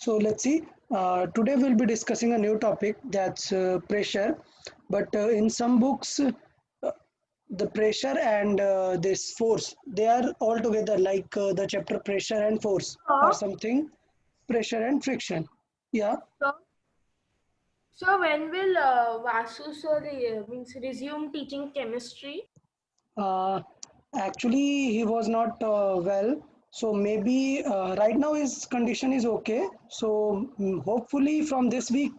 So let's see. Today we'll be discussing a new topic, that's pressure. But in some books, the pressure and this force, they are all together, like the chapter pressure and force or So, something, pressure and friction. Yeah. so, so when will Vasu sir means resume teaching chemistry? Uh, Actually, he was not well. So maybe right now his condition is okay. So hopefully from this week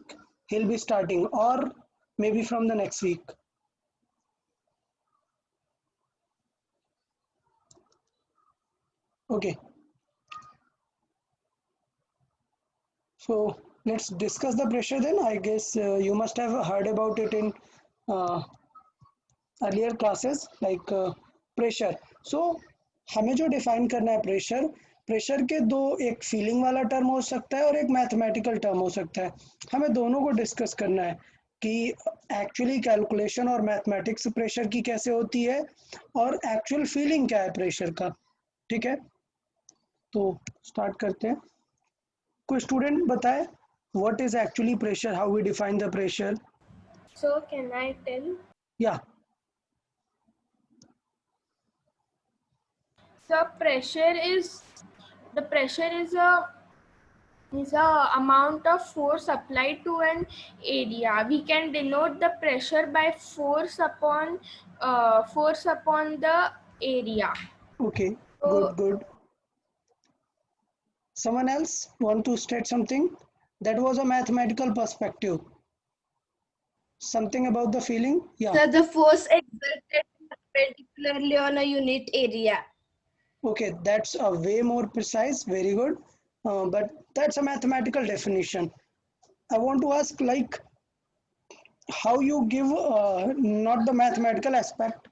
he'll be starting, or maybe from the next week. Okay. So let's discuss the pressure then. I guess you must have heard about it in uh, earlier classes, like pressure. So हमें जो define करना है pressure, pressure के दो, एक feeling वाला term हो सकता है और एक मैथमेटिकल टर्म हो सकता है. हमें दोनों को डिस्कस करना है कि एक्चुअली कैलकुलेशन और मैथमेटिक्स प्रेशर की कैसे होती है और एक्चुअल फीलिंग क्या है प्रेशर का. ठीक है, तो स्टार्ट करते हैं. कोई स्टूडेंट बताए what is actually pressure, how we define the pressure. So can I tell? या. So pressure is a amount of force applied to an area. We can denote the pressure by force upon the area. Okay. Good So good. Someone else want to state something? That was a mathematical perspective. Something about the feeling? Yeah. So the force exerted particularly on a unit area. Okay, that's a way more precise. Very good. But that's a mathematical definition. I want to ask, like, how you give not the mathematical aspect.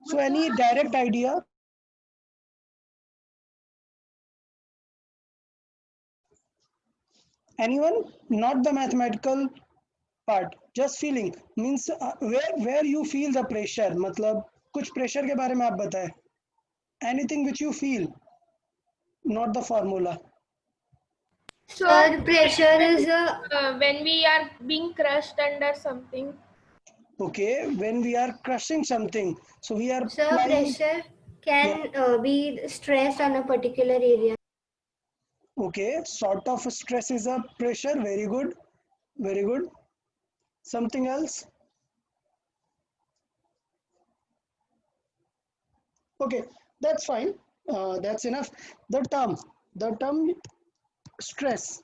So any direct idea? Anyone? Not the mathematical part, just feeling. Means where you feel the pressure. मतलब कुछ pressure के बारे में आप बताएं. Anything which you feel, not the formula. so Sir, pressure is a when we are being crushed under something. Okay, when we are crushing something, so we are Sir, applying. pressure Yeah. can be stressed on a particular area. Okay, sort of stress is a pressure. Very good, very good. Something else? Okay, that's fine. That's enough. The term stress.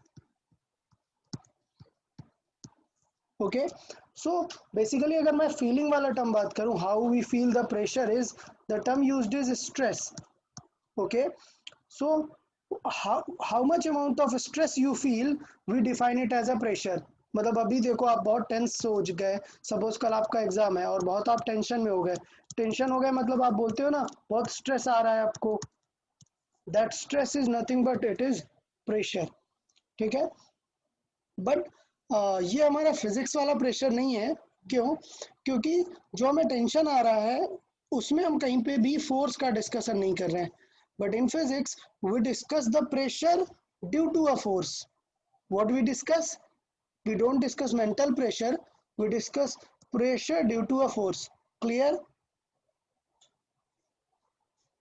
Okay, so basically अगर मैं feeling वाला term बात करूँ, how we feel the pressure is, the term used is stress. Okay, so how much amount of stress you feel, we define it as a pressure. मतलब अभी देखो आप बहुत टेंस हो गए, सपोज कल आपका एग्जाम है और बहुत आप टेंशन में हो गए. टेंशन हो गए मतलब आप बोलते हो ना बहुत स्ट्रेस आ रहा है आपको. That stress is nothing but it is pressure. ठीक है, बट ये हमारा फिजिक्स वाला प्रेशर नहीं है. क्यों? क्योंकि जो हमें टेंशन आ रहा है उसमें हम कहीं पे भी फोर्स का डिस्कशन नहीं कर रहे हैं. But in physics we discuss the pressure due to a force. What we discuss? We don't discuss mental pressure, we discuss pressure due to a force. Clear?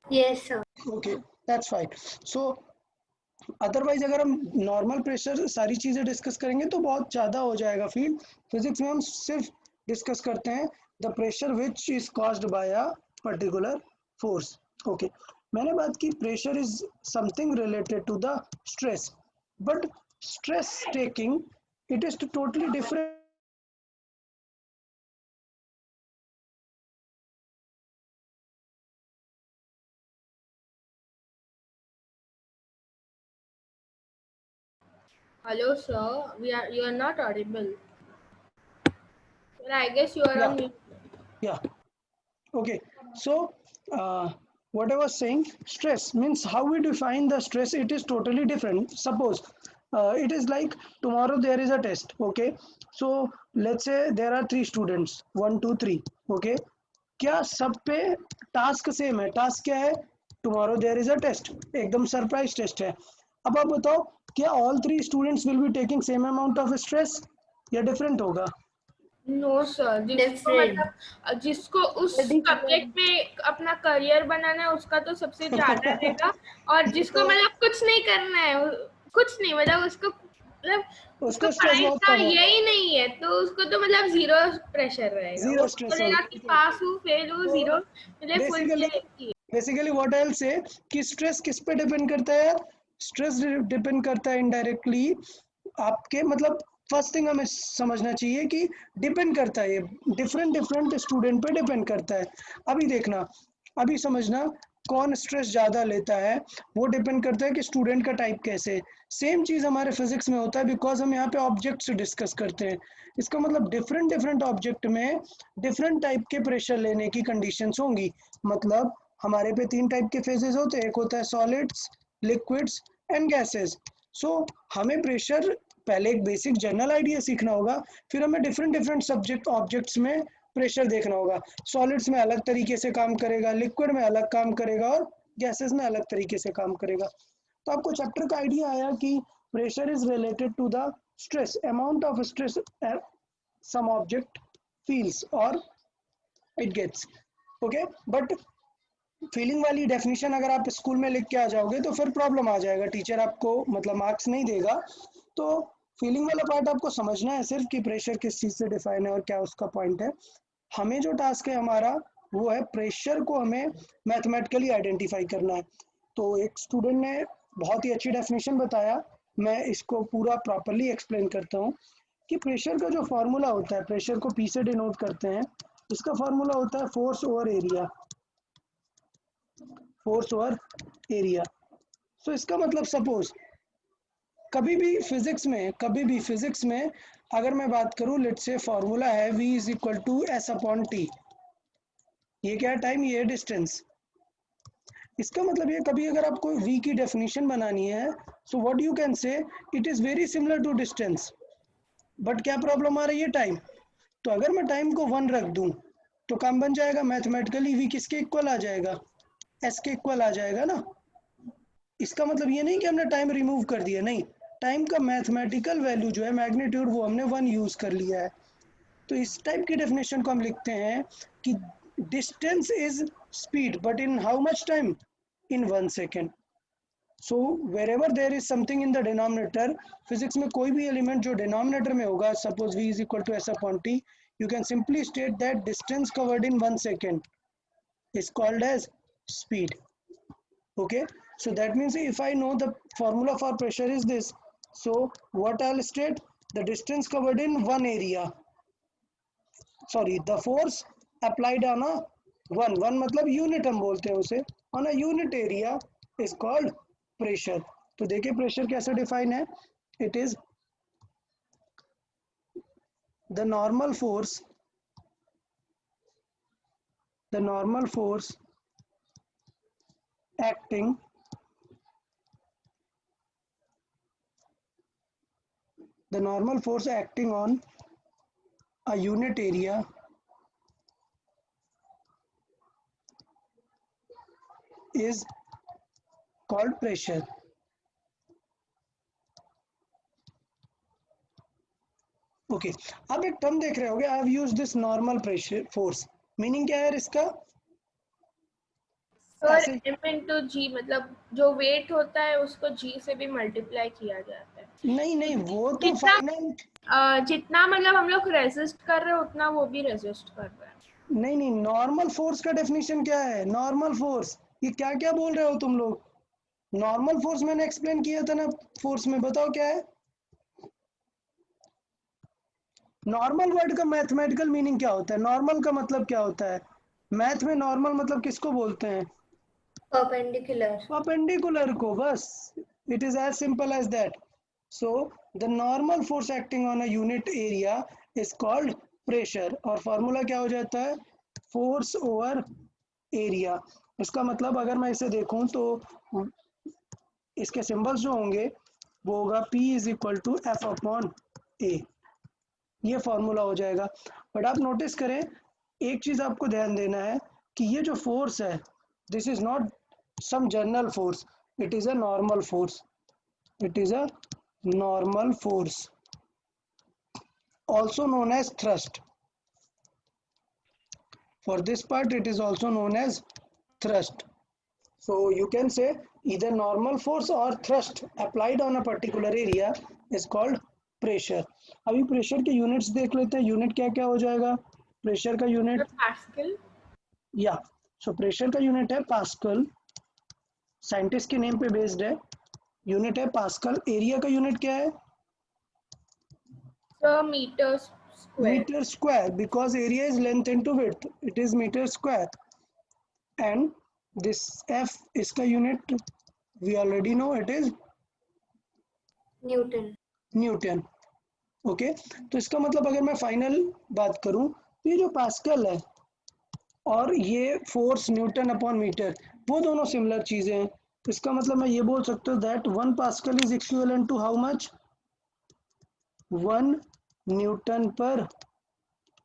Yes, sir. Okay, that's fine. So otherwise अगर हम normal pressure सारी चीज़ें discuss करेंगे तो बहुत ज़्यादा हो जाएगा फील्ड. फिजिक्स में हम सिर्फ डिस्कस करते हैं the pressure which is caused by a particular force. Okay, मैंने बात की pressure is something related to the stress, but stress taking it is totally different. Hello, sir. You are not audible. Sir, I guess you are Yeah, on mute. yeah. Okay, so what I was saying, stress means how we define the stress, it is totally different. Suppose it is like tomorrow there is a test. Okay, so let's say there are three students, one, two, three. Okay, क्या सब पे task same है? Task क्या है? Tomorrow there is a test, एकदम surprise test है। अब आप बताओ, क्या all 3 students will be taking same amount of stress या डिफरेंट होगा? नो सर, जिसको Different. मतलब जिसको उस सब्जेक्ट Different. में अपना करियर बनाना है उसका तो सबसे ज्यादा रहेगा, और जिसको तो मतलब कुछ नहीं करना है, कुछ नहीं मतलब उसको मतलब उसको उसको स्ट्रेस पढ़ाई बहुत का कम होगा, यही नहीं है, तो उसको तो मतलब जीरो प्रेशर रहेगा। वो जीरो स्ट्रेस बोलेगा होगा, कि ठीक है। पास हूँ फेल हूँ, तो जीरो मतलब फुल बेसिकली की। Basically what I will say कि स्ट्रेस किस पे डिपेंड करता है? स्ट्रेस डिपेंड करता है इनडायरेक्टली आपके, मतलब फर्स्ट थिंग हमें समझना चाहिए कि डिपेंड करता है, ये डिफरेंट डिफरेंट स्टूडेंट पे डिपेंड करता है। अभी देखना, अभी समझना, कौन स्ट्रेस ज़्यादा लेता है वो डिपेंड करता है कि स्टूडेंट का टाइप कैसे है। सेम चीज़ हमारे फिजिक्स में होता है, बिकॉज हम यहाँ पे ऑब्जेक्ट्स डिस्कस करते हैं। इसका मतलब डिफरेंट डिफरेंट ऑब्जेक्ट में डिफरेंट टाइप के प्रेशर लेने की कंडीशंस होंगी। मतलब हमारे पे 3 टाइप के फेजेस होते हैं, एक होता है सॉलिड्स, लिक्विड्स एंड गैसेस। सो हमें प्रेशर, पहले एक बेसिक जनरल आइडिया सीखना होगा, फिर हमें डिफरेंट डिफरेंट सब्जेक्ट ऑब्जेक्ट्स में प्रेशर देखना होगा। सॉलिड्स में अलग तरीके से काम करेगा, लिक्विड में अलग काम करेगा और गैसेस में अलग तरीके से काम करेगा। तो आपको चैप्टर का आइडिया आया कि pressure is related to the stress, amount of stress some object feels और it gets. Okay, but feeling वाली डेफिनेशन अगर आप स्कूल में लिख के आ जाओगे तो फिर प्रॉब्लम आ जाएगा, टीचर आपको मतलब मार्क्स नहीं देगा। तो फीलिंग वाला पार्ट आपको समझना है सिर्फ कि प्रेशर किस चीज़ से डिफाइन है और क्या उसका पॉइंट है। हमें जो टास्क है हमारा वो है प्रेशर को हमें मैथमेटिकली आइडेंटिफाई करना है। तो एक स्टूडेंट ने बहुत ही अच्छी डेफिनेशन बताया, मैं इसको पूरा प्रॉपरली एक्सप्लेन करता हूँ कि प्रेशर का जो फॉर्मूला होता है, प्रेशर को पी से डिनोट करते हैं, इसका फॉर्मूला होता है force over area, force over area. So इसका मतलब सपोज कभी भी फिजिक्स में अगर मैं बात करूं, लेट्स से फॉर्मूला है v is equal to S upon T. ये क्या है? टाइम, ये डिस्टेंस। इसका मतलब ये, कभी अगर आपको v की डेफिनेशन बनानी है, so what you can say, it is very similar to distance, but क्या प्रॉब्लम आ रही है? टाइम। तो अगर मैं टाइम को 1 रख दूं तो काम बन जाएगा मैथमेटिकली, v किसके इक्वल आ जाएगा? s के इक्वल आ जाएगा ना। इसका मतलब ये नहीं कि हमने टाइम रिमूव कर दिया, नहीं, टाइम का मैथमेटिकल वैल्यू जो है मैग्नीट्यूड, वो हमने 1 यूज कर लिया है। तो इस टाइप की डेफिनेशन को हम लिखते हैं कि distance is speed but in how much time? In 1 second. So wherever there is something in the denominator, physics में कोई भी एलिमेंट जो डिनोमिनेटर में होगा, suppose v is equal to S upon T, you can simply state that distance covered in 1 second is called as speed. Okay, so that means if I know the formula for pressure is this, so what I'll state, the distance covered in one area, sorry, the force applied on a one मतलब unit हम बोलते हैं उसे, on a unit area is called pressure. तो देखिए pressure कैसे define है, it is the normal force acting on a unit area is called pressure. Okay, अब एक टर्म देख रहे होगे, I have used this normal pressure force, meaning क्या है इसका? सर ऐसे m इंटू जी, मतलब जो वेट होता है उसको g से भी मल्टीप्लाई किया जाता है। नहीं नहीं, वो तो जितना फाइनल, जितना मतलब हम लोग रेजिस्ट कर रहे हैं उतना वो भी रेजिस्ट कर रहा है। नहीं नहीं, नॉर्मल फोर्स का डेफिनेशन क्या है? नॉर्मल फोर्स, ये क्या क्या बोल रहे हो तुम लोग? नॉर्मल फोर्स मैंने एक्सप्लेन किया था ना फोर्स में, बताओ क्या है नॉर्मल? वर्ड का मैथमेटिकल मीनिंग क्या होता है? नॉर्मल का मतलब क्या होता है मैथ में? नॉर्मल मतलब किसको बोलते हैं? Perpendicular. परपेंडिकुलर को, बस, it is as simple as that. So the normal force acting on a unit area is called pressure, और फॉर्मूला क्या हो जाता है? Force over area. इसका मतलब अगर मैं इसे देखूं तो इसके सिंबल्स जो होंगे वो होगा P is equal to F upon A, ये फॉर्मूला हो जाएगा। बट आप नोटिस करें एक चीज आपको ध्यान देना है कि ये जो फोर्स है, this is not some general force, it is a normal force, it is a normal force, also known as thrust. For this part it is also known as thrust. So you can say either normal force or thrust applied on a particular area is called pressure. अभी pressure के units देख लेते हैं, unit क्या क्या हो जाएगा pressure का यूनिट, Pascal. या सो प्रेशर का यूनिट है पास्कल, साइंटिस्ट के नेम पे बेस्ड है, यूनिट है पास्कल। एरिया का यूनिट क्या है, So meters square. Metre square, because area is length into width, it is metre square. And this F, इसका unit we already know, it is Newton. Newton. Okay, तो इसका मतलब अगर मैं फाइनल बात करूं तो ये जो पास्कल है और ये फोर्स न्यूटन अपॉन मीटर, वो दोनों सिमिलर चीजें हैं। तो इसका मतलब मैं ये बोल सकता हूँ that 1 pascal is equivalent to how much, 1 newton per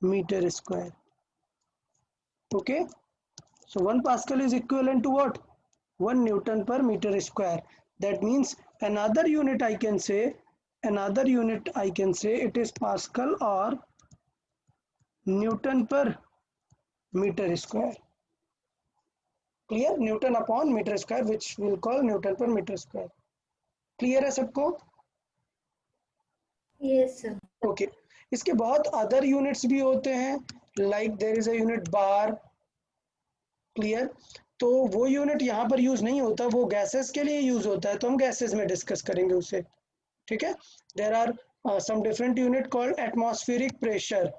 metre square. Okay, so 1 pascal is equivalent to what, 1 newton per meter square. That means another unit I can say, it is pascal or newton per meter square. Clear, newton upon meter square, which we'll call newton per meter square. Clear है सबको? Yes, sir. Okay, इसके बहुत other units भी होते हैं, like there is a unit bar. Clear, तो वो unit यहाँ पर यूज नहीं होता, वो गैसेस के लिए यूज होता है, तो हम गैसेस में डिस्कस करेंगे उसे। ठीक है, there are some different unit called atmospheric pressure,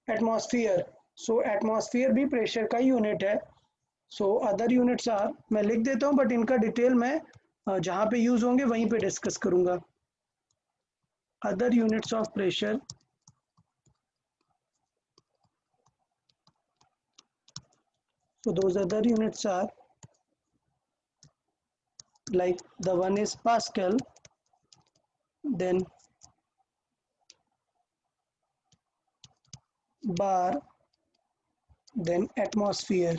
atmosphere. So atmosphere भी प्रेशर का यूनिट है। सो अदर यूनिट्स आर, मैं लिख देता हूँ बट इनका डिटेल मैं जहाँ पे यूज होंगे वहीं पे डिस्कस करूंगा। Other units of pressure, so those other units are like the one is Pascal, then bar, then atmosphere.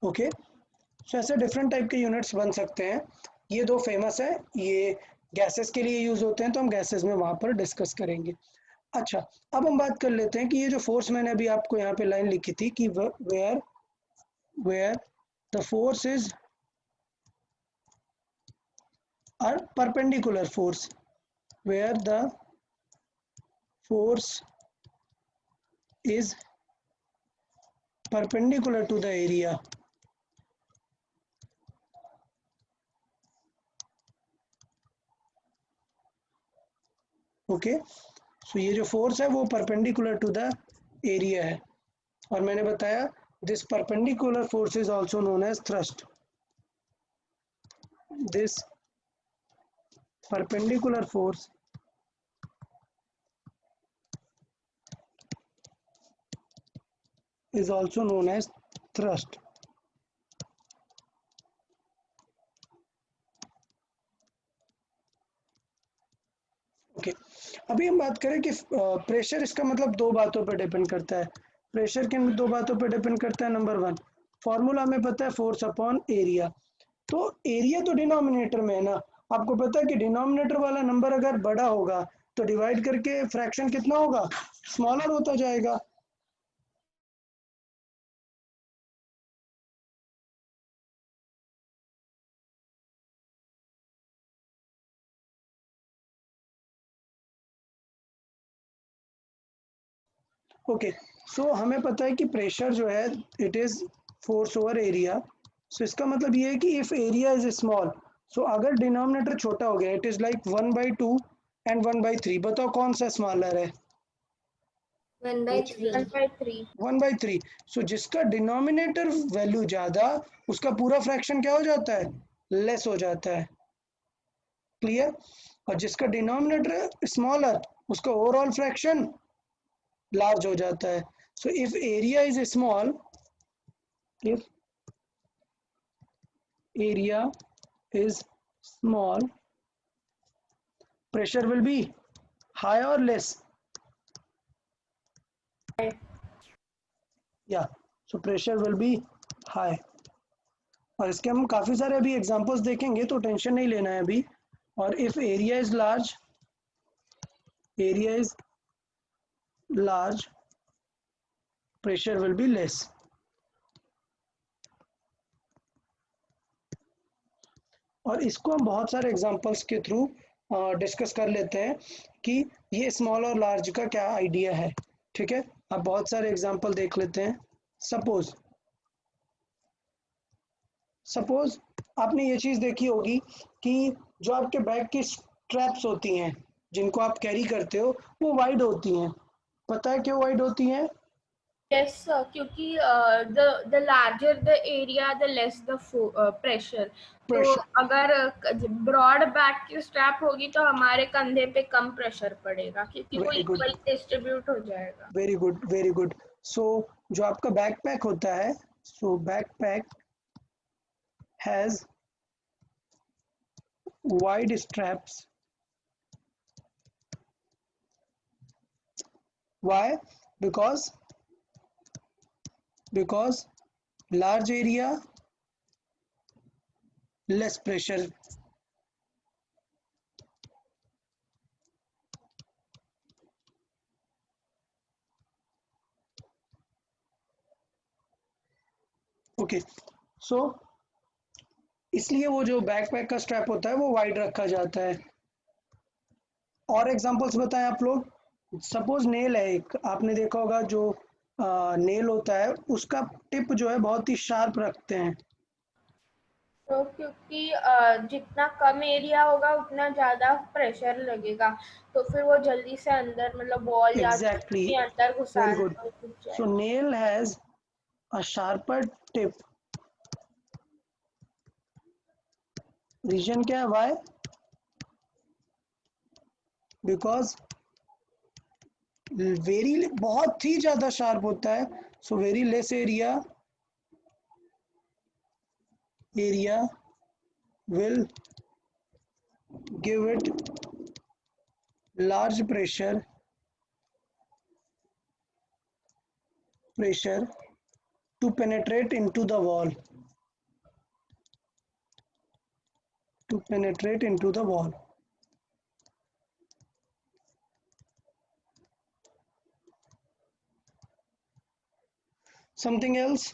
Okay, so ऐसे डिफरेंट टाइप के यूनिट्स बन सकते हैं। ये दो फेमस है, ये गैसेस के लिए यूज होते हैं, तो हम गैसेस में वहां पर डिस्कस करेंगे। अच्छा, अब हम बात कर लेते हैं कि ये जो फोर्स मैंने अभी आपको यहाँ पे लाइन लिखी थी कि where where the force is a perpendicular force, where the force is perpendicular to the area. Okay, so ये जो फोर्स है वो परपेंडिकुलर टू द एरिया है, और मैंने बताया this perpendicular force is also known as thrust. This perpendicular force is also known as thrust. ओके, अभी हम बात करें कि प्रेशर, इसका मतलब दो बातों पर डिपेंड करता है। प्रेशर किन दो बातों पर डिपेंड करता है? नंबर वन, फॉर्मूला हमें पता है फोर्स अपॉन एरिया। तो एरिया तो डिनोमिनेटर में है ना, आपको पता है कि डिनोमिनेटर वाला नंबर अगर बड़ा होगा तो डिवाइड करके फ्रैक्शन कितना होगा, स्मॉलर होता जाएगा। ओके, सो हमें पता है कि प्रेशर जो है it is force over area. So इसका मतलब ये है कि if area is small, so अगर डिनोमिनेटर छोटा हो गया, इट इज लाइक 1/2 एंड 1/3, बताओ कौन सा स्मॉलर है? 1/3. 1/3. 1/3। सो जिसका डिनोमिनेटर वैल्यू ज्यादा, उसका पूरा फ्रैक्शन क्या हो जाता है, लेस हो जाता है। क्लियर, और जिसका डिनोमिनेटर स्मॉलर, उसका ओवरऑल फ्रैक्शन लार्ज हो जाता है। So if area is small, if area is small, pressure will be high or less? Yeah, so pressure will be high. और इसके हम काफ़ी सारे अभी एग्जांपल्स देखेंगे, तो टेंशन नहीं लेना है अभी. और if area is large, pressure will be less. और इसको हम बहुत सारे एग्जांपल्स के थ्रू डिस्कस कर लेते हैं कि ये स्मॉल और लार्ज का क्या आइडिया है. ठीक है, अब बहुत सारे एग्जांपल देख लेते हैं. सपोज आपने ये चीज़ देखी होगी कि जो आपके बैग की स्ट्रैप्स होती हैं जिनको आप कैरी करते हो वो वाइड होती हैं. पता है क्यों वाइड होती हैं? Yes, sir. क्योंकि the larger the area, the less the pressure. तो प्रेशर. अगर ब्रॉड बैक की स्ट्रैप होगी तो हमारे कंधे पे कम प्रेशर पड़ेगा क्योंकि वो वेरी गुड, इक्वल डिस्ट्रीब्यूट हो जाएगा. Very good, very good. So जो आपका बैकपैक होता है, so backpack has wide straps. Why? Because large area, less pressure. Okay, so इसलिए वो जो बैकपैक का स्ट्रैप होता है वो वाइड रखा जाता है. और एग्जांपल्स बताएं आप लोग. सपोज नेल है एक, आपने देखा होगा जो नेल होता है उसका टिप जो है बहुत ही शार्प रखते हैं. तो क्योंकि जितना कम एरिया होगा उतना ज्यादा प्रेशर लगेगा तो फिर वो जल्दी से अंदर मतलब बॉल या एग्जैक्टली, के अंदर वेरी घुसाने गुड. में घुस सो जाएगा. Nail has a sharper tip. Reason क्या है? वाई? बिकॉज वेरी बहुत ही ज्यादा शार्प होता है. So very less area will give it large pressure to penetrate into the wall. Something else,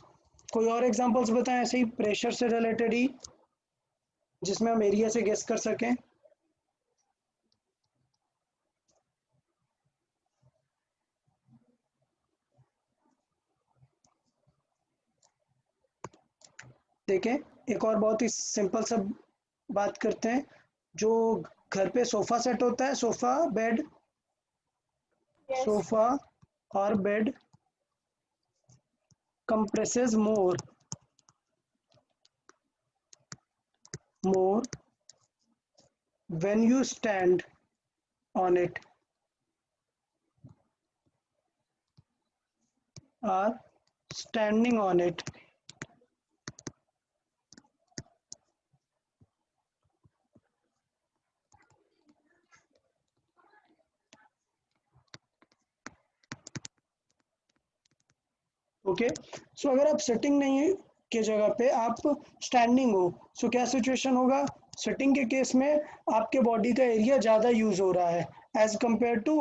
कोई और एग्जांपल्स बताएं ऐसे ही प्रेशर से रिलेटेड ही जिसमें हम एरिया से गेस कर सकें. देखें, एक और बहुत ही सिंपल सा बात करते हैं. जो घर पे सोफा सेट होता है, Yes. सोफा और bed compresses more when you stand on it or standing on it. Okay, so अगर आप सिटिंग नहीं के जगह पे आप स्टैंडिंग हो, सो क्या सिचुएशन होगा? सिटिंग के केस में आपके बॉडी का एरिया ज़्यादा यूज हो रहा है as compare to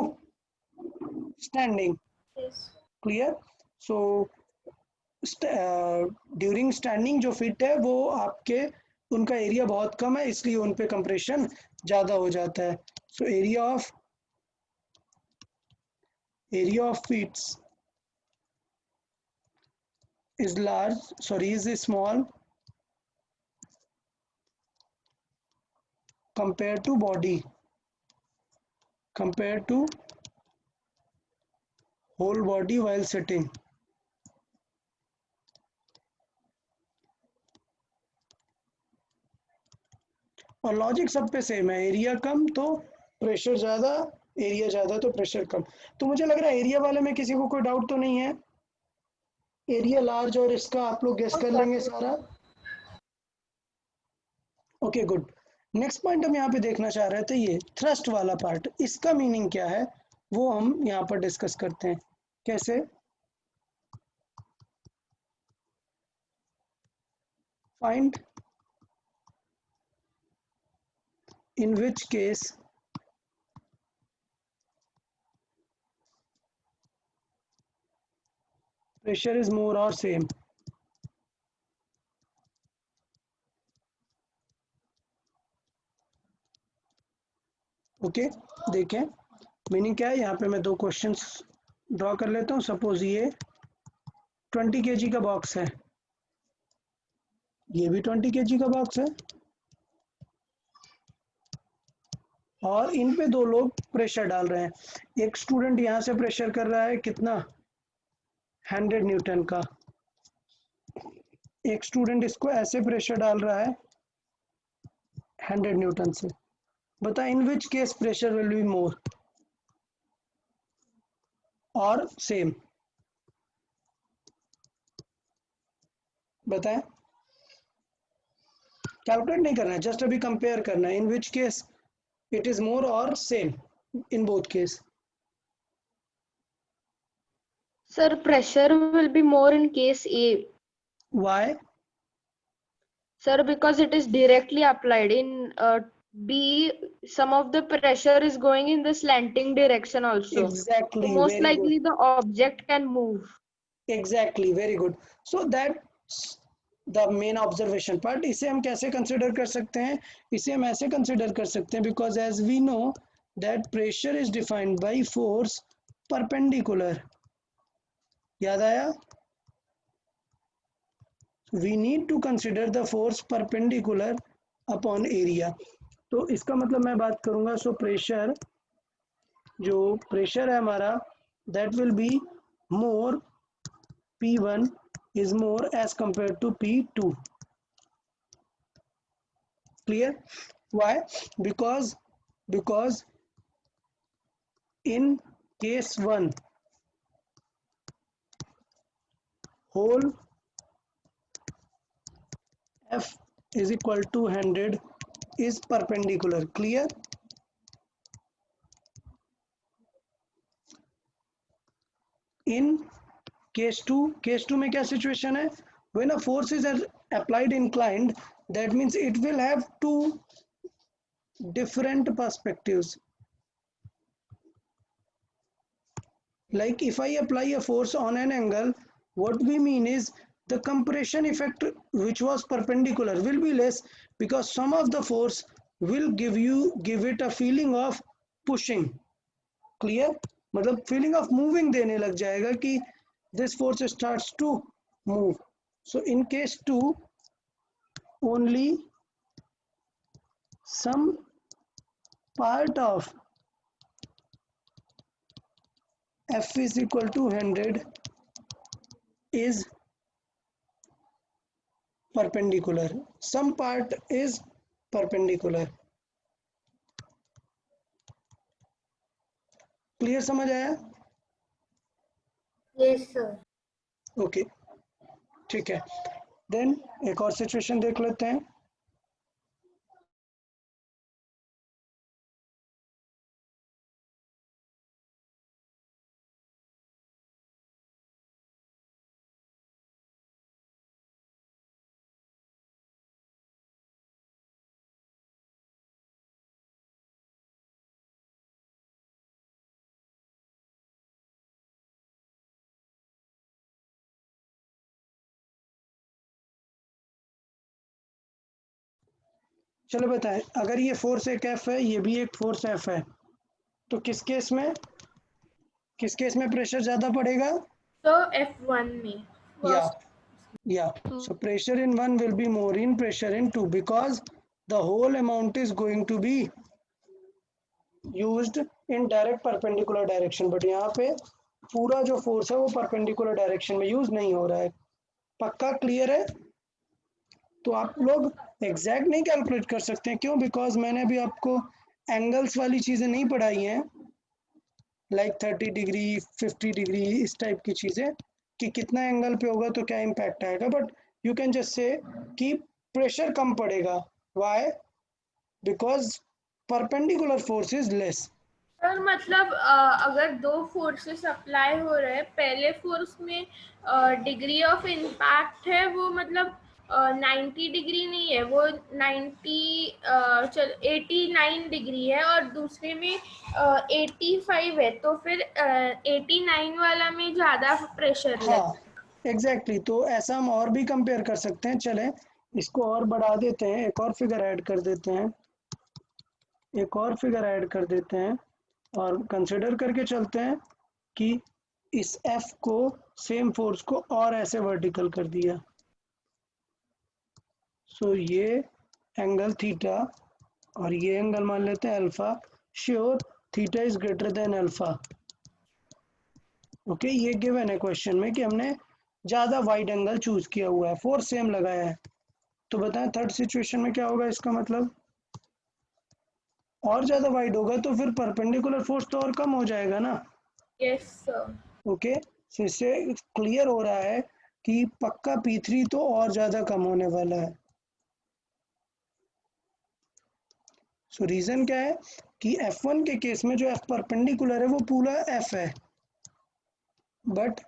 standing. Yes. Clear? So during standing जो फिट है वो आपके उनका एरिया बहुत कम है इसलिए उन पे कंप्रेशन ज़्यादा हो जाता है. So area of feets is small compared to whole body while sitting. और लॉजिक सब पे सेम है, एरिया कम तो प्रेशर ज़्यादा, एरिया ज़्यादा तो प्रेशर कम. तो मुझे लग रहा है एरिया वाले में किसी को कोई डाउट तो नहीं है. एरिया लार्ज और इसका आप लोग गेस कर लेंगे सारा. Okay, good. नेक्स्ट पॉइंट हम यहाँ पे देखना चाह रहे थे, ये थ्रस्ट वाला पार्ट, इसका मीनिंग क्या है वो हम यहाँ पर डिस्कस करते हैं। कैसे? Find in which case pressure is more or same. Okay, देखें मीनिंग क्या है। यहाँ पे मैं दो क्वेश्चंस ड्रॉ कर लेता हूँ। सपोज ये 20 kg का बॉक्स है, ये भी 20 kg का बॉक्स है, और इन पे दो लोग प्रेशर डाल रहे हैं। एक स्टूडेंट यहाँ से प्रेशर कर रहा है कितना, 100 न्यूटन का। एक स्टूडेंट इसको ऐसे प्रेशर डाल रहा है 100 न्यूटन से। बता in which case pressure will be more और सेम? बताएं। कैलकुलेट नहीं करना है, जस्ट अभी कंपेयर करना है। इन which case it is more और same in both case? Sir, pressure will be more in case A. Why? Sir, because it is directly applied. In B, some of the pressure is going in the slanting direction also. Exactly. So most very likely good. the object can move. Exactly, very good. So that's the main observation part. इसे हम कैसे consider कर सकते हैं? इसे हम ऐसे consider कर सकते हैं, because as we know that pressure is defined by force perpendicular. याद आया? We need to consider the force perpendicular upon area. तो इसका मतलब मैं बात करूंगा, सो प्रेशर, जो प्रेशर है हमारा, that will be more, P1 is more as compared to P2. Clear? Why? Because in case 1, whole F is equal to 100 is perpendicular. Clear? In case 2 में क्या situation है? When a force is applied inclined, that means it will have two different perspectives. Like if I apply a force on an angle, what we mean is the compression effect which was perpendicular will be less, because some of the force will give it a feeling of pushing. Clear? मतलब feeling of moving देने लग जाएगा कि this force starts to move. So in case 2, only some part of F is equal to 100 is perpendicular. Some part is perpendicular. Clear? समझ आया? Yes, sir. Okay, ठीक है। Then एक और सिचुएशन देख लेते हैं। चलो बताएं, अगर ये फोर्स एक एफ है, ये भी एक फोर्स एफ है, तो किस केस में प्रेशर ज्यादा पड़ेगा? So F1 में yeah, so pressure in 1 will be more in pressure in 2, because the whole amount is going to be used in direct perpendicular direction, but यहाँ पे पूरा जो फोर्स है वो perpendicular direction में यूज नहीं हो रहा है। पक्का क्लियर है? तो आप लोग एग्जैक्ट नहीं कैलकुलेट कर सकते हैं, क्यों? बिकॉज मैंने अभी आपको एंगल्स वाली चीज़ें नहीं पढ़ाई हैं, लाइक 30 डिग्री 50 डिग्री इस टाइप की चीज़ें, कि कितना एंगल पे होगा तो क्या इम्पैक्ट आएगा। But you can just say कि प्रेशर कम पड़ेगा। Why? because perpendicular force is less. Sir मतलब अगर दो फोर्सेस अप्लाई हो रहे हैं, पहले फोर्स में डिग्री ऑफ इम्पैक्ट है वो मतलब 90 डिग्री नहीं है, वो 89 डिग्री है, और दूसरे में 85 है, तो फिर 89 वाला में ज़्यादा प्रेशर हाँ लगे। एग्जैक्टली तो ऐसा हम और भी कंपेयर कर सकते हैं। चलें इसको और बढ़ा देते हैं, एक और फिगर ऐड कर देते हैं, एक और फिगर ऐड कर देते हैं और कंसिडर करके चलते हैं कि इस F को सेम फोर्स को और ऐसे वर्टिकल कर दिया। सो ये एंगल थीटा और ये एंगल मान लेते हैं alpha. Sure theta is greater than alpha. Okay, ये गिवन है क्वेश्चन में कि हमने ज़्यादा वाइड एंगल चूज किया हुआ है, फोर्स सेम लगाया है। तो बताएं थर्ड सिचुएशन में क्या होगा? इसका मतलब और ज़्यादा वाइड होगा तो फिर परपेंडिकुलर फोर्स तो और कम हो जाएगा ना। Yes sir. ओके, सो इससे क्लियर हो रहा है कि पक्का P3 तो और ज़्यादा कम होने वाला है। सो रीज़न क्या है कि F1 के केस में जो F परपेंडिकुलर है वो पूरा F है, बट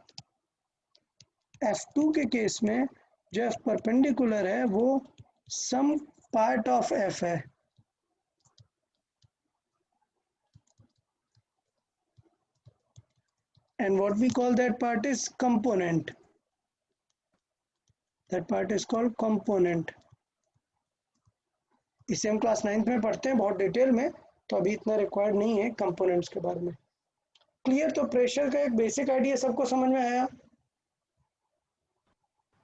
F2 के केस में जो F परपेंडिकुलर है वो सम पार्ट ऑफ F है। And what we call that part is component. That part is called component. इसे हम क्लास 9th में पढ़ते हैं बहुत डिटेल में, तो अभी इतना रिक्वायर्ड नहीं है कंपोनेंट्स के बारे में। क्लियर? तो प्रेशर का एक बेसिक आइडिया सबको समझ में आया।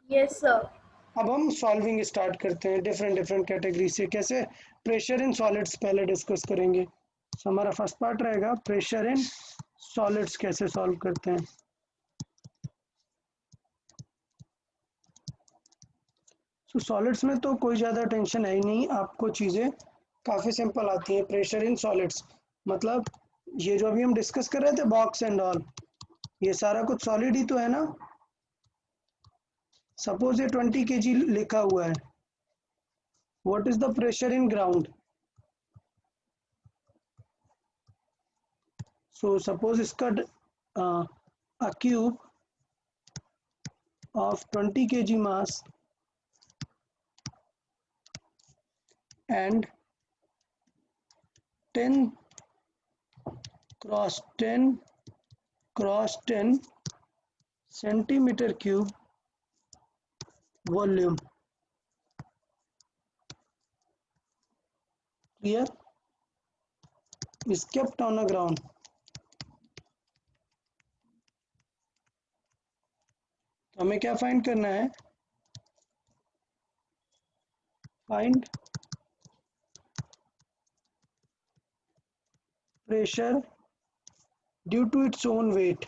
Yes sir. अब हम सॉल्विंग स्टार्ट करते हैं डिफरेंट डिफरेंट कैटेगरी से। कैसे? प्रेशर इन सॉलिड्स पहले डिस्कस करेंगे। सो हमारा फर्स्ट पार्ट रहेगा प्रेशर इन सॉलिड्स कैसे सॉल्व करते हैं। तो सॉलिड्स में तो कोई ज़्यादा टेंशन है ही नहीं, आपको चीज़ें काफ़ी सिंपल आती हैं। प्रेशर इन सॉलिड्स मतलब ये जो अभी हम डिस्कस कर रहे थे बॉक्स एंड ऑल, ये सारा कुछ सॉलिड ही तो है ना। सपोज ये 20 kg लिखा हुआ है, what is the pressure in ground? So suppose इसका अ cube of 20 kg mass and 10 cross 10 cross 10 centimeter cube volume. Clear? Is kept on the ground. तो हमें क्या फाइंड करना है? Find pressure due to its own weight.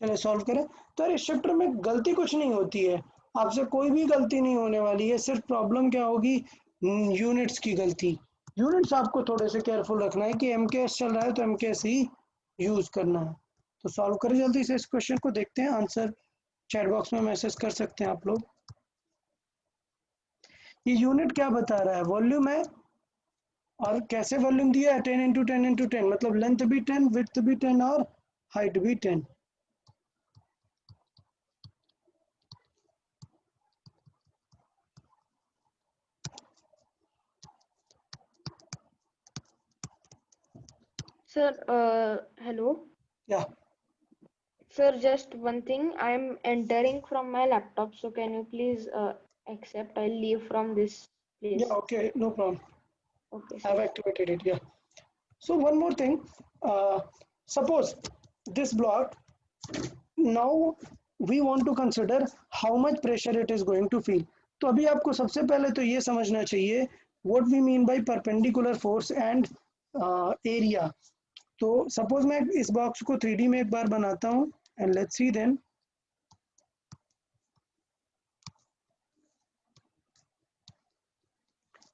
चलिए solve करें। तो इस चैप्टर में गलती कुछ नहीं होती है, आपसे कोई भी गलती नहीं होने वाली है। सिर्फ प्रॉब्लम क्या होगी? यूनिट्स की गलती। यूनिट्स आपको थोड़े से केयरफुल रखना है कि MKS चल रहा है तो MKS ही यूज करना है। तो सॉल्व करें जल्दी से इस क्वेश्चन को। देखते हैं आंसर चैट बॉक्स में मैसेज कर सकते हैं आप लोग। ये यूनिट क्या बता रहा है? वॉल्यूम है, और कैसे वॉल्यूम दिया है? 10 × 10 × 10, मतलब लेंथ भी 10, विड्थ भी 10 और हाइट भी 10। Sir, hello. या Sir, just one thing. I'm entering from my laptop, so can you please accept? I'll leave from this place. या okay, no problem, Okay, I have sir. activated it. Yeah. So one more thing, suppose this block, now we want to consider how much pressure it is going to feel. तो अभी आपको सबसे पहले तो ये समझना चाहिए what we mean by perpendicular force and area. तो सपोज मैं इस बॉक्स को 3D में एक बार बनाता हूँ and let's see then.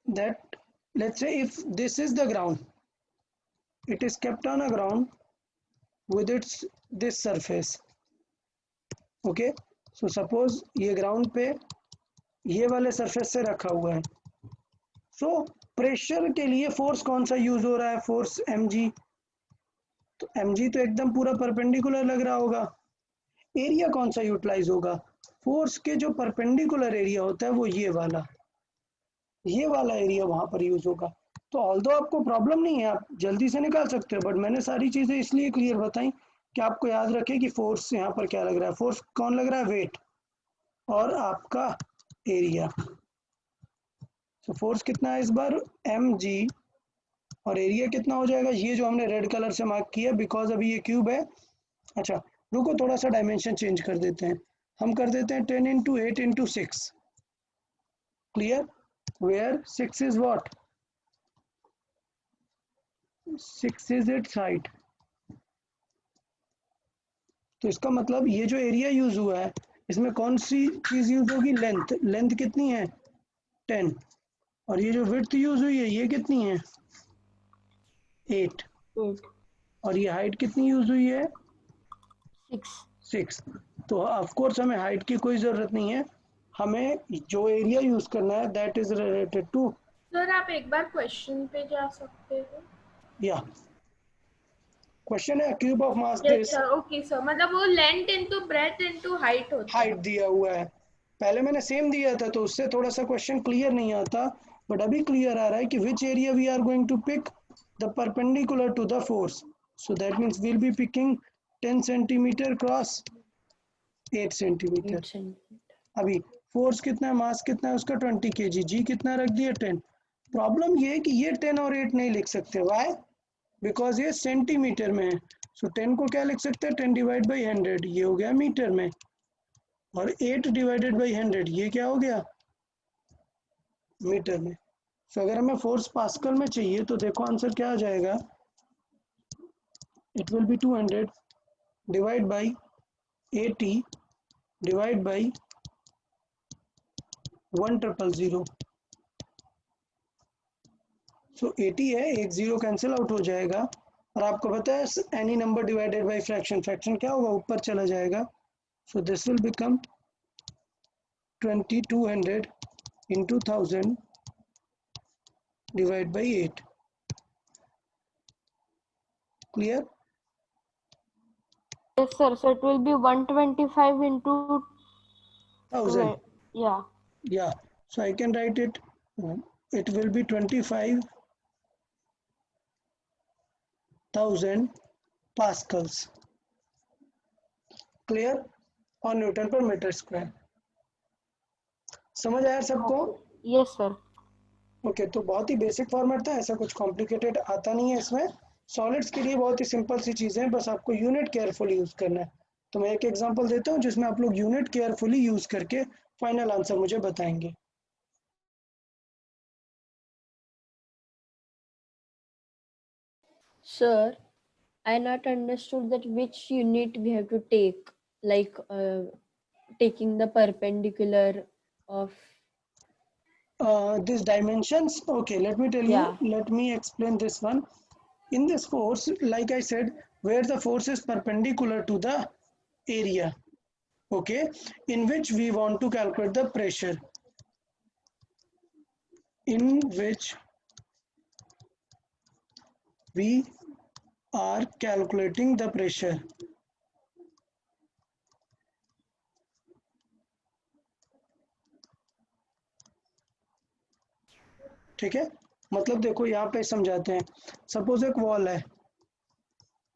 That let's say if this is the ground, it is kept on a ground with its this surface. Okay, so suppose ये ground पे ये वाले सरफेस से रखा हुआ है। सो प्रेशर के लिए फोर्स कौन सा यूज हो रहा है, फोर्स mg। तो mg तो एकदम पूरा परपेंडिकुलर लग रहा होगा। एरिया कौन सा यूटिलाइज होगा, फोर्स के जो परपेंडिकुलर एरिया होता है वो ये वाला एरिया वहां पर यूज होगा। तो ऑल्दो आपको प्रॉब्लम नहीं है, आप जल्दी से निकाल सकते हो, बट मैंने सारी चीजें इसलिए क्लियर बताई कि आपको याद रखे कि फोर्स यहाँ पर क्या लग रहा है, फोर्स कौन लग रहा है, वेट और आपका एरिया। तो फोर्स कितना है इस बार, mg, और एरिया कितना हो जाएगा, ये जो हमने रेड कलर से मार्क किया बिकॉज अभी ये क्यूब है। अच्छा रुको, थोड़ा सा डायमेंशन चेंज कर देते हैं, हम कर देते हैं 10 into 8 into 6। Clear, where 6 is what, 6 is its height। तो इसका मतलब ये जो एरिया यूज हुआ है इसमें कौन सी चीज यूज होगी, लेंथ। लेंथ कितनी है 10, और ये जो विड्थ यूज हुई है ये कितनी है 8, और ये हाइट कितनी यूज हुई है 6। तो ऑफ कोर्स हमें हाइट की कोई जरूरत नहीं है, हमें जो एरिया यूज करना है that is related to. Sir आप एक बार क्वेश्चन पे जा सकते हो। या क्वेश्चन है cube of mass yes this, sir, okay sir, मतलब वो length into breadth into height होता है। हाइट दिया हुआ है। पहले मैंने सेम दिया था तो उससे थोड़ा सा क्वेश्चन क्लियर नहीं आता, बट अभी क्लियर आ रहा है कि which area we are going to pick the perpendicular to the force. So that means we'll be picking 10 centimetre cross 8 centimetre. अभी फोर्स कितना है, मास कितना है उसका 20 kg, जी कितना रख दिया 10। प्रॉब्लम ये है कि ये 10 और 8 नहीं लिख सकते, वाई, बिकॉज ये सेंटीमीटर में है। सो 10 को क्या लिख सकते हैं, 10 डिवाइड बाई 100, ये हो गया मीटर में, और 8 डिवाइडेड बाई 100 ये क्या हो गया मीटर में। सो अगर हमें फोर्स पास्कल में चाहिए तो देखो आंसर क्या आ जाएगा, it will be 200 divide by 80 divide by 1000। सो 80 है, एक जीरो कैंसिल आउट हो जाएगा, और आपको पता है any number divided by fraction, fraction क्या होगा ऊपर चला जाएगा। So this will become 2200 into 1000 divide by 8। Clear? Yes, sir. So it will be 125 into 1000. yeah. Yeah. So I can write it. It will be 25,000 pascals. Clear? और Newton per metre square. समझ आया सबको? Yes, sir. Okay तो बहुत ही basic format था, ऐसा कुछ complicated आता नहीं है इसमें। सॉलिड्स के लिए बहुत ही सिंपल सी चीज़ें हैं, बस आपको यूनिट केयरफुली यूज़ करना है। तो मैं एक एग्जांपल देता हूँ जिसमें आप लोग यूनिट केयरफुली यूज़ करके फाइनल आंसर मुझे बताएंगे। Sir, I not understood that which unit we have to take, like taking the perpendicular of. These dimensions, okay, let me tell Yeah. you, let me explain this one. In this force, like I said, where the force is perpendicular to the area, okay, in which we want to calculate the pressure, in which we are calculating the pressure. ठीक है, मतलब देखो यहाँ पे समझाते हैं। Suppose एक wall है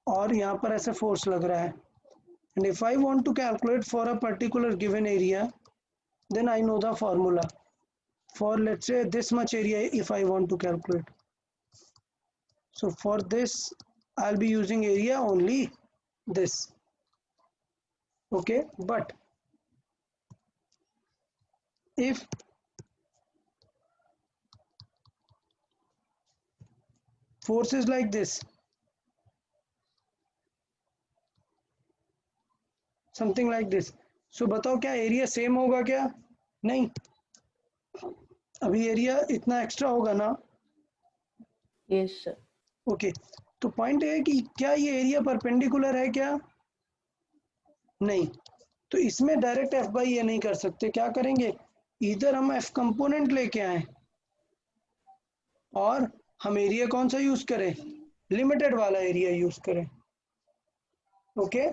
और यहाँ पर ऐसे फोर्स लग रहा है, and if I want to calculate for a particular given area, then I know the formula for, let's say, this much area if I want to calculate. So for this I'll be using area only this, okay, but if force is like this, something like this, so बताओ क्या area same होगा क्या, नहीं, अभी area इतना extra होगा ना। Yes, sir. Okay तो पॉइंट है कि क्या ये एरिया परपेंडिकुलर है क्या, नहीं, तो इसमें डायरेक्ट एफ बाई ए नहीं कर सकते, क्या करेंगे, इधर हम एफ कंपोनेंट लेके आए और हम एरिया कौन सा यूज करें, लिमिटेड वाला एरिया यूज करें। ओके,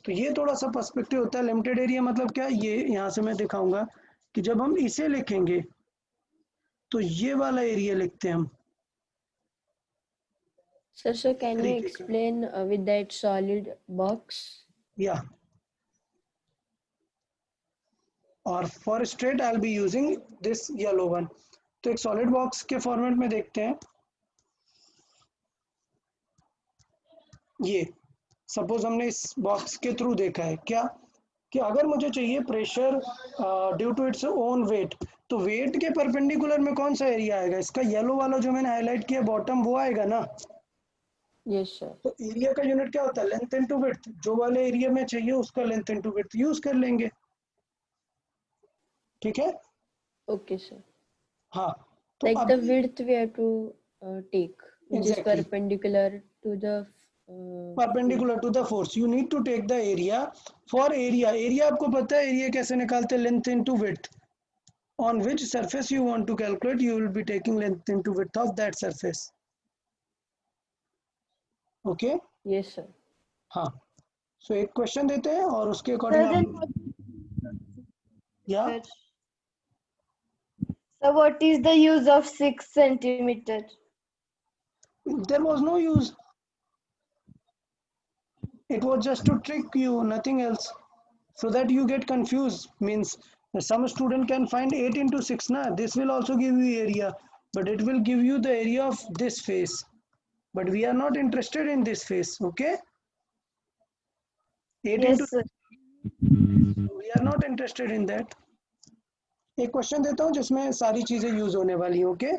तो ये थोड़ा सा पर्सपेक्टिव होता है। लिमिटेड एरिया मतलब क्या, ये यहाँ से मैं दिखाऊंगा कि जब हम इसे लिखेंगे तो ये वाला एरिया लिखते हैं हम। So can you तरीके का। explain with that solid box? या और for straight I will be using this yellow one. तो एक सॉलिड बॉक्स के फॉर्मेट में देखते हैं, ये सपोज हमने इस बॉक्स के थ्रू देखा है क्या, कि अगर मुझे चाहिए pressure due to its own weight, तो वेट के परपेंडिकुलर में कौन सा एरिया आएगा, इसका येलो वाला जो मैंने हाईलाइट किया बॉटम, वो आएगा ना। Yes, sir. तो एरिया का यूनिट क्या होता है, लेंथ इनटू विड्थ, जो वाले एरिया में चाहिए उसका लेंथ इनटू विड्थ यूज कर लेंगे। ठीक है, Okay, sir. हाँ। तो Like अब the width we have to take, which is Exactly. perpendicular to the perpendicular to the force, you need to take the area. For area, area आपको पता है एरिया कैसे निकालते हैं, length into width, on which surface you want to calculate, you will be taking length into width of that surface. Okay, Yes, sir. हाँ। So एक question देते हैं और उसके अकॉर्डिंग या So what is the use of 6 centimeter? there was no use, it was just to trick you, nothing else, so that you get confused. Means some student can find 8 into 6 na, this will also give you area, but it will give you the area of this face, but we are not interested in this face. Okay, 8 Yes, into sir. we are not interested in that. एक question देता हूं जिसमें सारी चीजें use होने वाली हैं। Okay,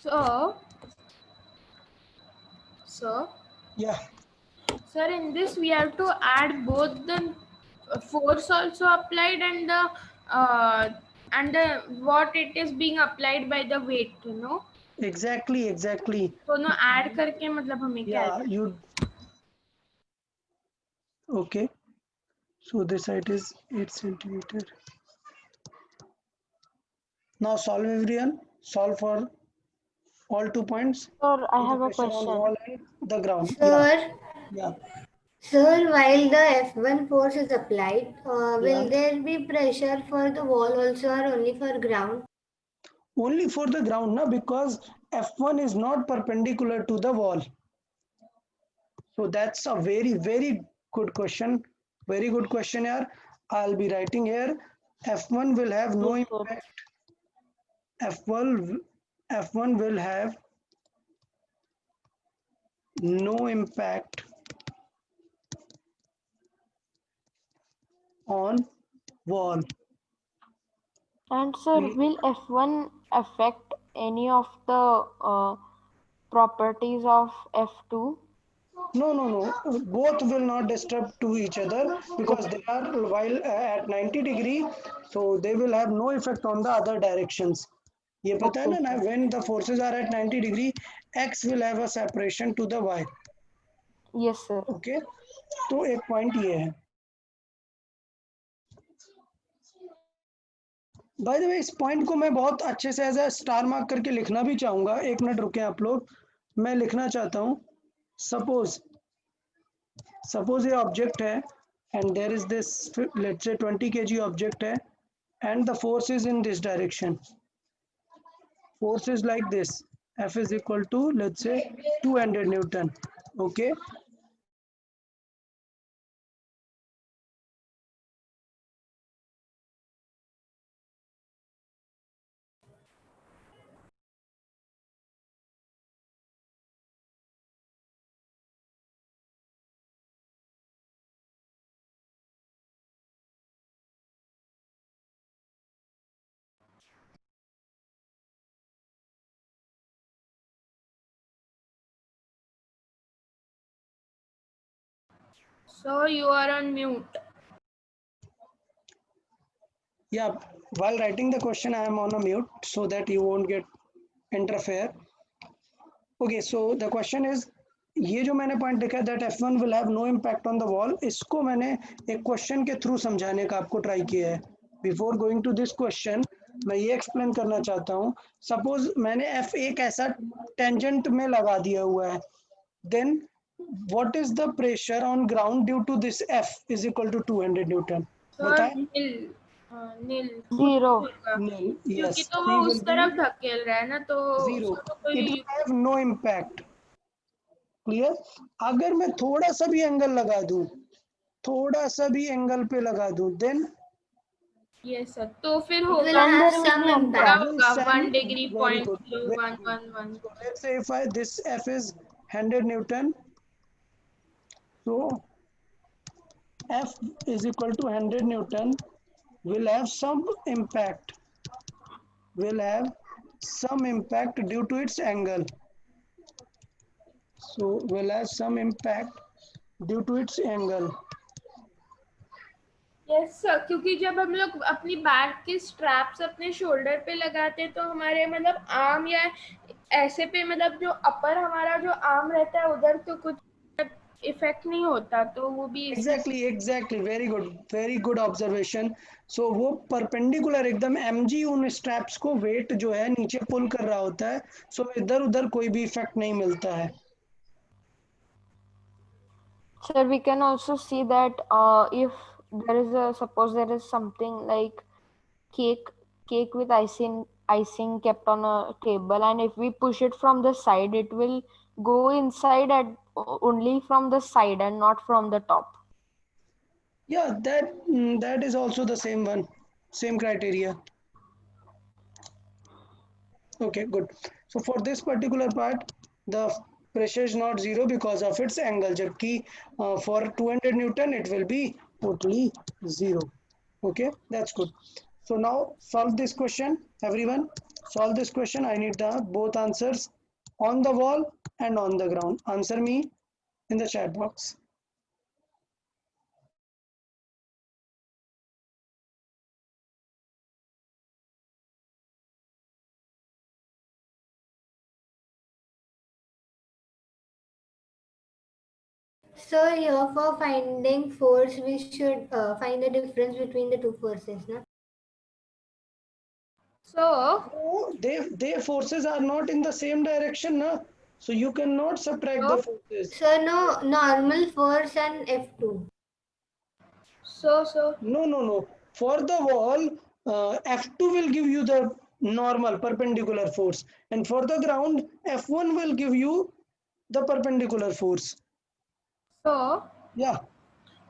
So, या sir, in this we have to add both the force also applied and the what it is being applied by the weight, you know. Exactly दोनों ऐड करके मतलब हमें क्या या you okay, so this height is 8 centimeter. Now solve everyone, solve for all 2 points. Sir, I The have a pressure on question. wall and the ground. Sir, Yeah. sir, while the F1 force is applied, will Yeah. there be pressure for the wall also or only for ground? Only for the ground, na, because F1 is not perpendicular to the wall. So that's a very good question. Very good question here. I'll be writing here. F1 will have no Yes, sir. impact. F1 will have no impact on wall. And sir, will F1 affect any of the properties of F2? No. Both will not disturb to each other because they are while at 90 degree, so they will have no effect on the other directions. ये पता है ना, when the forces are at 90 degree, X will have a separation to the Y. Yes, sir. Okay, तो एक point ये है. By the way इस point को मैं बहुत अच्छे से एज अ स्टार मार्क करके लिखना भी चाहूंगा. एक मिनट रुके आप लोग, मैं लिखना चाहता हूँ. सपोज ये ऑब्जेक्ट है and there is this let's say 20 kg object है and the force is in this direction. Force is like this. F is equal to let's say 200 Newton. Okay. So you are on mute. Yeah, while writing the question, I am on a mute so that you won't get interfere. Okay, so the question is, ये जो मैंने point लिखा है that F1 will have no impact on the wall, इसको मैंने एक question के through समझाने का आपको ट्राई किया है. Before going to this question मैं ये एक्सप्लेन करना चाहता हूँ. सपोज मैंने F एक ऐसा टेंजेंट में लगा दिया हुआ है, then what is the pressure on ground due to this F is equal to 200 Newton. Sir, nil. Zero. Nil. क्योंकि Yes. तो वो उस तरफ धकेल रहा है ना, तो Zero. उसको तो It कोई will have no impact. Clear? अगर मैं थोड़ा सा भी एंगल लगा दूं, थोड़ा सा भी एंगल पे लगा दूं, then yes sir, तो फिर It will होगा have there will some be क्या impact. होगा Some- 1 degree very point good, very good. 111. So let's say if this F is 100 Newton, so F is equal to 100 Newton will have some impact. Will have some impact due to its angle. So will have some impact due to its angle. Yes sir, क्योंकि जब हम लोग अपनी bag के straps अपने shoulder पे लगाते हैं तो हमारे मतलब आर्म या ऐसे पे मतलब जो अपर हमारा जो आर्म रहता है उधर तो कुछ इफेक्ट नहीं होता, तो वो भी Exactly. Very good observation. So वो परपेंडिकुलर एकदम mg उन स्ट्रैप्स को वेट जो है नीचे पुल कर रहा होता है, सो इधर उधर कोई भी इफेक्ट नहीं मिलता है. Sir, we can also see that if there is suppose there is something like cake with icing kept on a table, and if we push it from the side, it will go inside at only from the side and not from the top. Yeah, that is also the same one, same criteria. Okay, good. So for this particular part, the pressure is not zero because of its angle. जबकि for 200 Newton it will be totally zero. Okay, that's good. So now solve this question, everyone. Solve this question. I need the both answers on the wall and on the ground. Answer me in the chat box. So here for finding force, we should find the difference between the two forces, na? so Oh, their forces are not in the same direction, na? So you cannot subtract the forces. So no normal force and F2. so No. For the wall, F2 will give you the normal perpendicular force, and for the ground, F1 will give you the perpendicular force. so Yeah,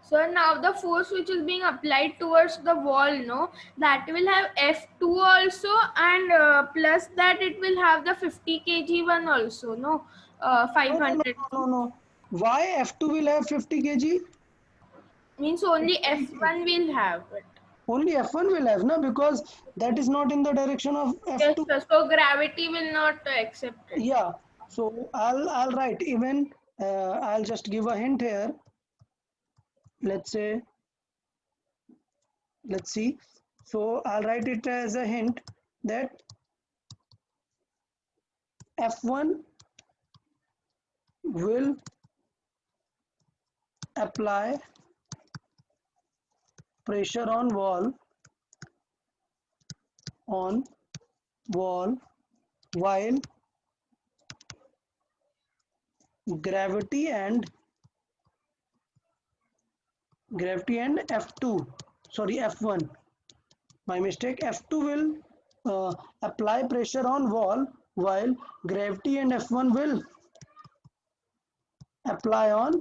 so now the force which is being applied towards the wall, no, that will have F2 also, and plus that it will have the 50 kg one also, no. No, no, 500. no. Why F2 will have 50 kg? Means only F1 will have it. Only F1 will have, no, because that is not in the direction of Yes, F2. sir. So gravity will not accept it. Yeah. So I'll write even. I'll just give a hint here. Let's say. Let's see. So I'll write it as a hint that F1 will apply pressure on wall while gravity and F2, sorry, F1, my mistake, F2 will apply pressure on wall while gravity and F1 will apply on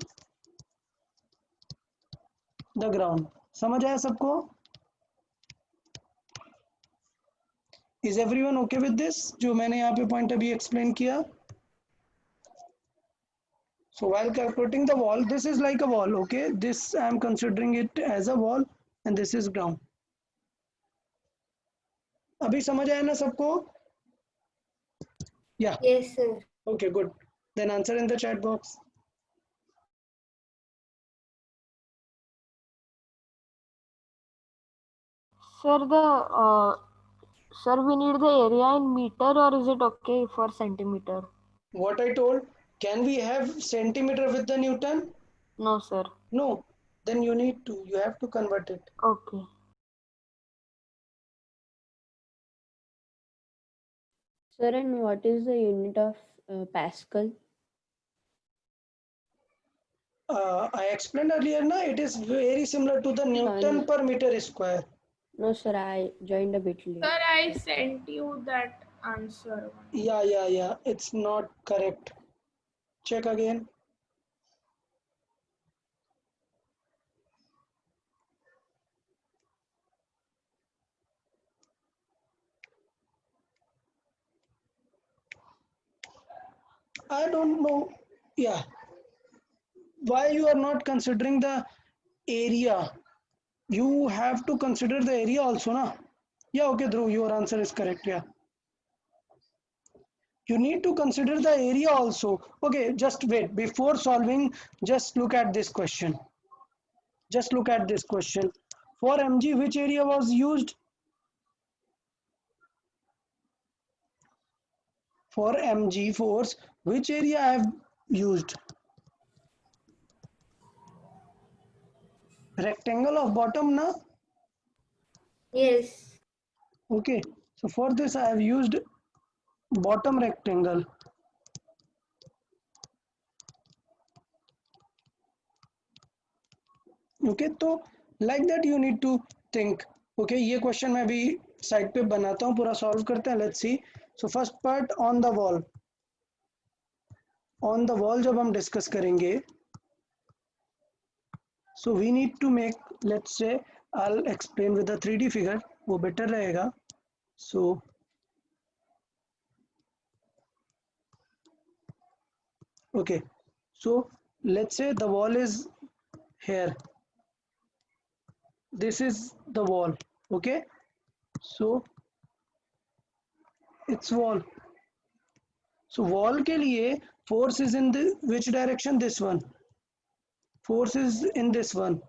the ground. समझ आया सबको? Is everyone okay with this? जो मैंने यहाँ पे point अभी explain किया. So while calculating the wall, this is like a wall, okay? This I am considering it as a wall and this is ground. अभी समझ आया ना सबको? Yeah. Yes, sir. Okay, good. Then answer in the chat box. Sir, we need the area in meter, or is it okay for centimeter? What I told, can we have centimeter with the Newton? No, sir. No. Then you have to convert it. Okay. Sir, and what is the unit of Pascal? I explained earlier, na, it is very similar to the Newton per meter square. No, sir, I joined a bit late. Sir, I sent you that answer. Yeah. It's not correct. Check again. I don't know. Yeah. Why you are not considering the area? You have to consider the area also, na? Yeah, okay, Dhruv, your answer is correct. Yeah. You need to consider the area also. Okay, just wait. Before solving, just look at this question. Just look at this question. For mg, which area was used? For mg force, which area I have used? Rectangle of bottom, na? Yes. Okay, so for this I have used bottom rectangle. Okay, तो like that you need to think. Okay, ये question मैं अभी side पे बनाता हूँ, पूरा solve करते हैं. Let's see. So first part on the wall. On the wall जब हम डिस्कस करेंगे, so we need to make, let's say, I'll explain with a 3D figure, वो better रहेगा. So okay, so let's say the wall is here. This is the wall. Okay, so it's wall. So wall के लिए force is in the which direction? This one. Force is in this one.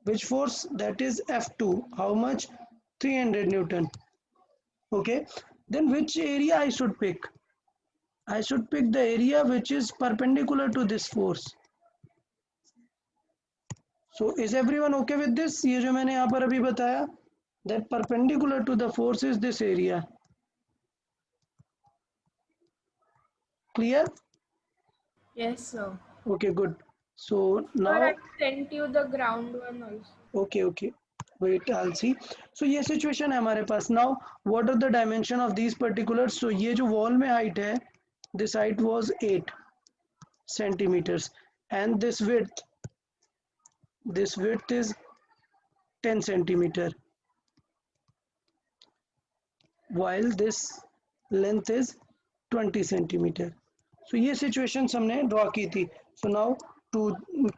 Which force? That is F2. How much? 300 Newton. Okay. Then which area I should pick? I should pick the area which is perpendicular to this force. So is everyone okay with this? ये जो मैंने यहाँ पर अभी बताया, that perpendicular to the force is this area. Clear? Yes, sir. Okay, good. So now. Sir, I sent you the ground one also. Okay. Wait, I'll see. So ये situation है हमारे पास. Now, what are the dimension of these particulars? So ये जो wall में height है, this height was 8 centimeters, and this width is 10 centimeter, while this length is 20 centimeter. सो ये situations हमने draw की थी. So now to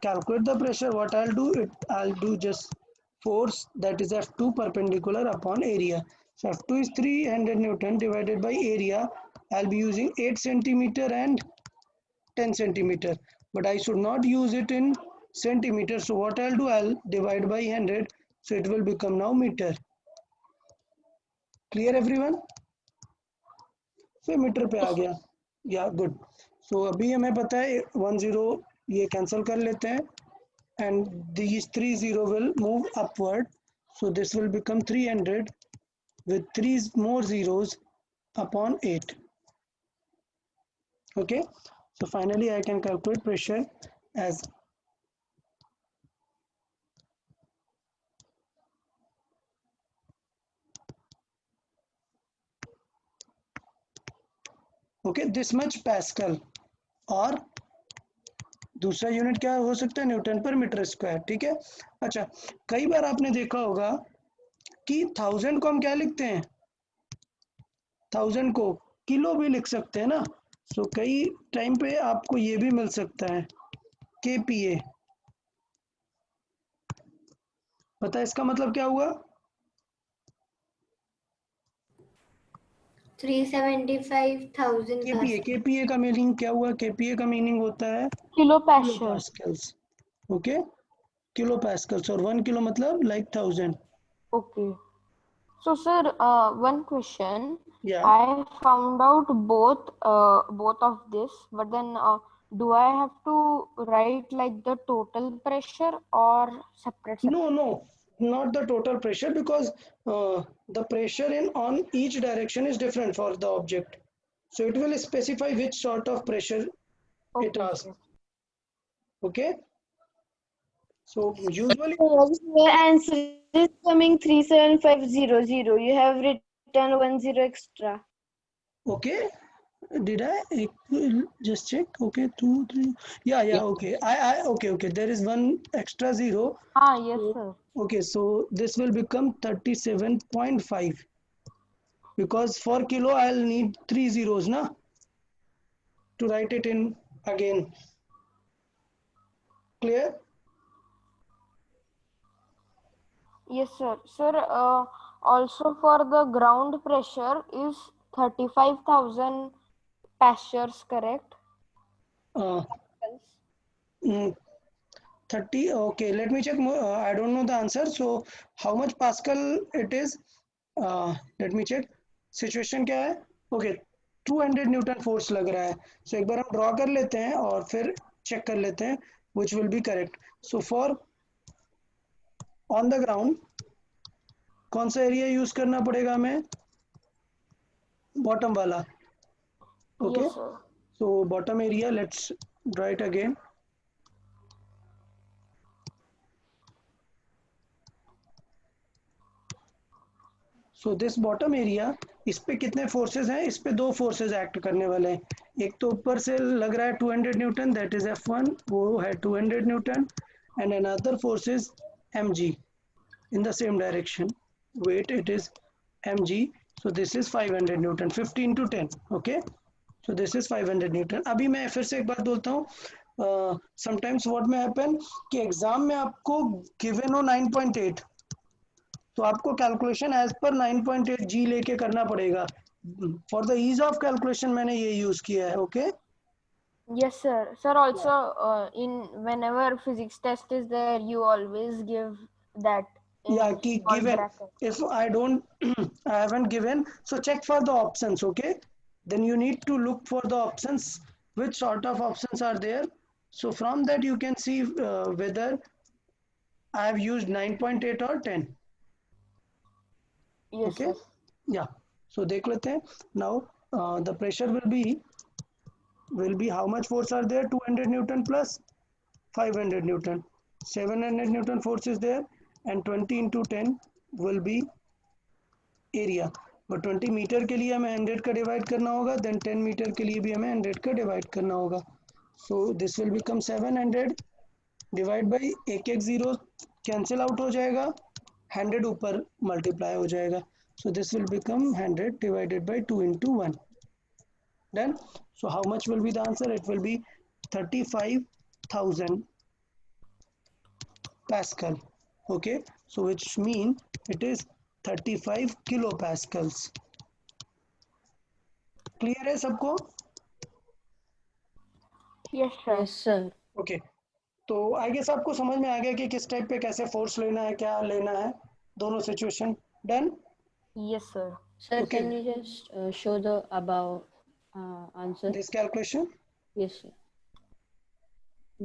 calculate the pressure what I'll do just force, that is F2 perpendicular upon area. So F2 is 300 Newton divided by area. I'll be using 8 centimeter and 10 centimeter, but I should not use it in centimeters. So what I'll do, I'll divide by 100, so it will become now meter. Clear everyone? So metre पे आ गया. या good. सो अभी हमें पता है 10 ये cancel कर लेते हैं, and these 30 will move upward, so this will become 300 with 3 more zeros upon 8. Okay, so finally I can calculate pressure as okay this much Pascal, और दूसरा यूनिट क्या हो सकता है, न्यूटन पर मीटर स्क्वायर. ठीक है. अच्छा, कई बार आपने देखा होगा कि 1000 को हम क्या लिखते हैं, 1000 को किलो भी लिख सकते हैं ना. सो कई टाइम पे आपको ये भी मिल सकता है kPa. पता है इसका मतलब क्या हुआ? 375,000 kPa का मीनिंग क्या हुआ? kPa का मीनिंग होता है kilo kilo pascal. Pascals. Okay, kilo pascals, और 1 किलो मतलब like 1000. Okay. So, sir, one question. Yeah. I found out both of this, but then do I have to write like the total pressure or separate? No, not the total pressure, because the pressure on each direction is different for the object. So it will specify which sort of pressure it Okay, asks. sir. Okay. So usually, Your answer is coming 37500. You have written 10 extra. okay. Did I just check? Okay, 2, 3. Yeah. Okay. Okay. There is one extra zero. Yes, sir. Okay, so this will become 37.5, because for kilo I'll need 3 zeros na to write it in again. Clear? Yes, sir. Sir, also for the ground pressure is 35,000 pascals, correct? Uh, 30. Okay, let me check. I don't know the answer. So how much Pascal it is? Let me check. Situation क्या है? Okay, 200 Newton force लग रहा है. So एक बार हम draw कर लेते हैं और फिर चेक कर लेते हैं which will be correct. So for on the ground, कौन सा एरिया यूज करना पड़ेगा हमें? बॉटम वाला. Okay. Yes, sir. So bottom area, let's draw it again. So this bottom area, इस पे कितने फोर्सेस हैं? इस पे 2 फोर्सेस एक्ट करने वाले हैं. एक तो ऊपर से लग रहा है 200 न्यूटन, दैट इज F1, वो है 200 Newton, and another force is mg in the same direction. Wait, it is mg. So this is 500 Newton, 50 into 10. Okay. So this is 500 Newton. अभी मैं फिर से एक बात बोलता हूँ. Sometimes what may happen कि एग्जाम में आपको गिवन हो 9.8, तो आपको कैलकुलेशन एज पर 9.8 जी लेके करना पड़ेगा. For the ease of calculation मैंने ये यूज किया है. Okay. Yes, sir. Sir, also in whenever physics test is there, you always give that in Yeah, कि small given. bracket. If I don't, I haven't given, so check for the options. Okay. Then you need to look for the options, which sort of options are there. So from that you can see whether I have used 9.8 or 10. Yes, Okay. sir. Yeah. So देख लेते हैं. Now the pressure will be how much force are there? 200 Newton plus 500 Newton. 700 Newton force is there, and 20 into 10 will be area. But 20 metre के लिए हमें 100 का divide करना होगा, then 10 metre के लिए भी हमें 100 का डिवाइड करना होगा. So this will become 700 divide by एक जीरो कैंसिल आउट हो जाएगा, 100 ऊपर मल्टीप्लाई हो जाएगा. So this will become 100 divided by 2 into 1. Done. So how much will be the answer? It will be 35,000 Pascal. Okay, so which mean it is 35 kilopascals. Clear है सबको? Yes, sir. Yes, sir. Okay, तो I guess आपको समझ में आ गया कि किस type पे कैसे फोर्स लेना है, क्या लेना है, दोनों situation done. Yes, sir. Sir, Okay. can you just show the above answer? This calculation. Yes, sir.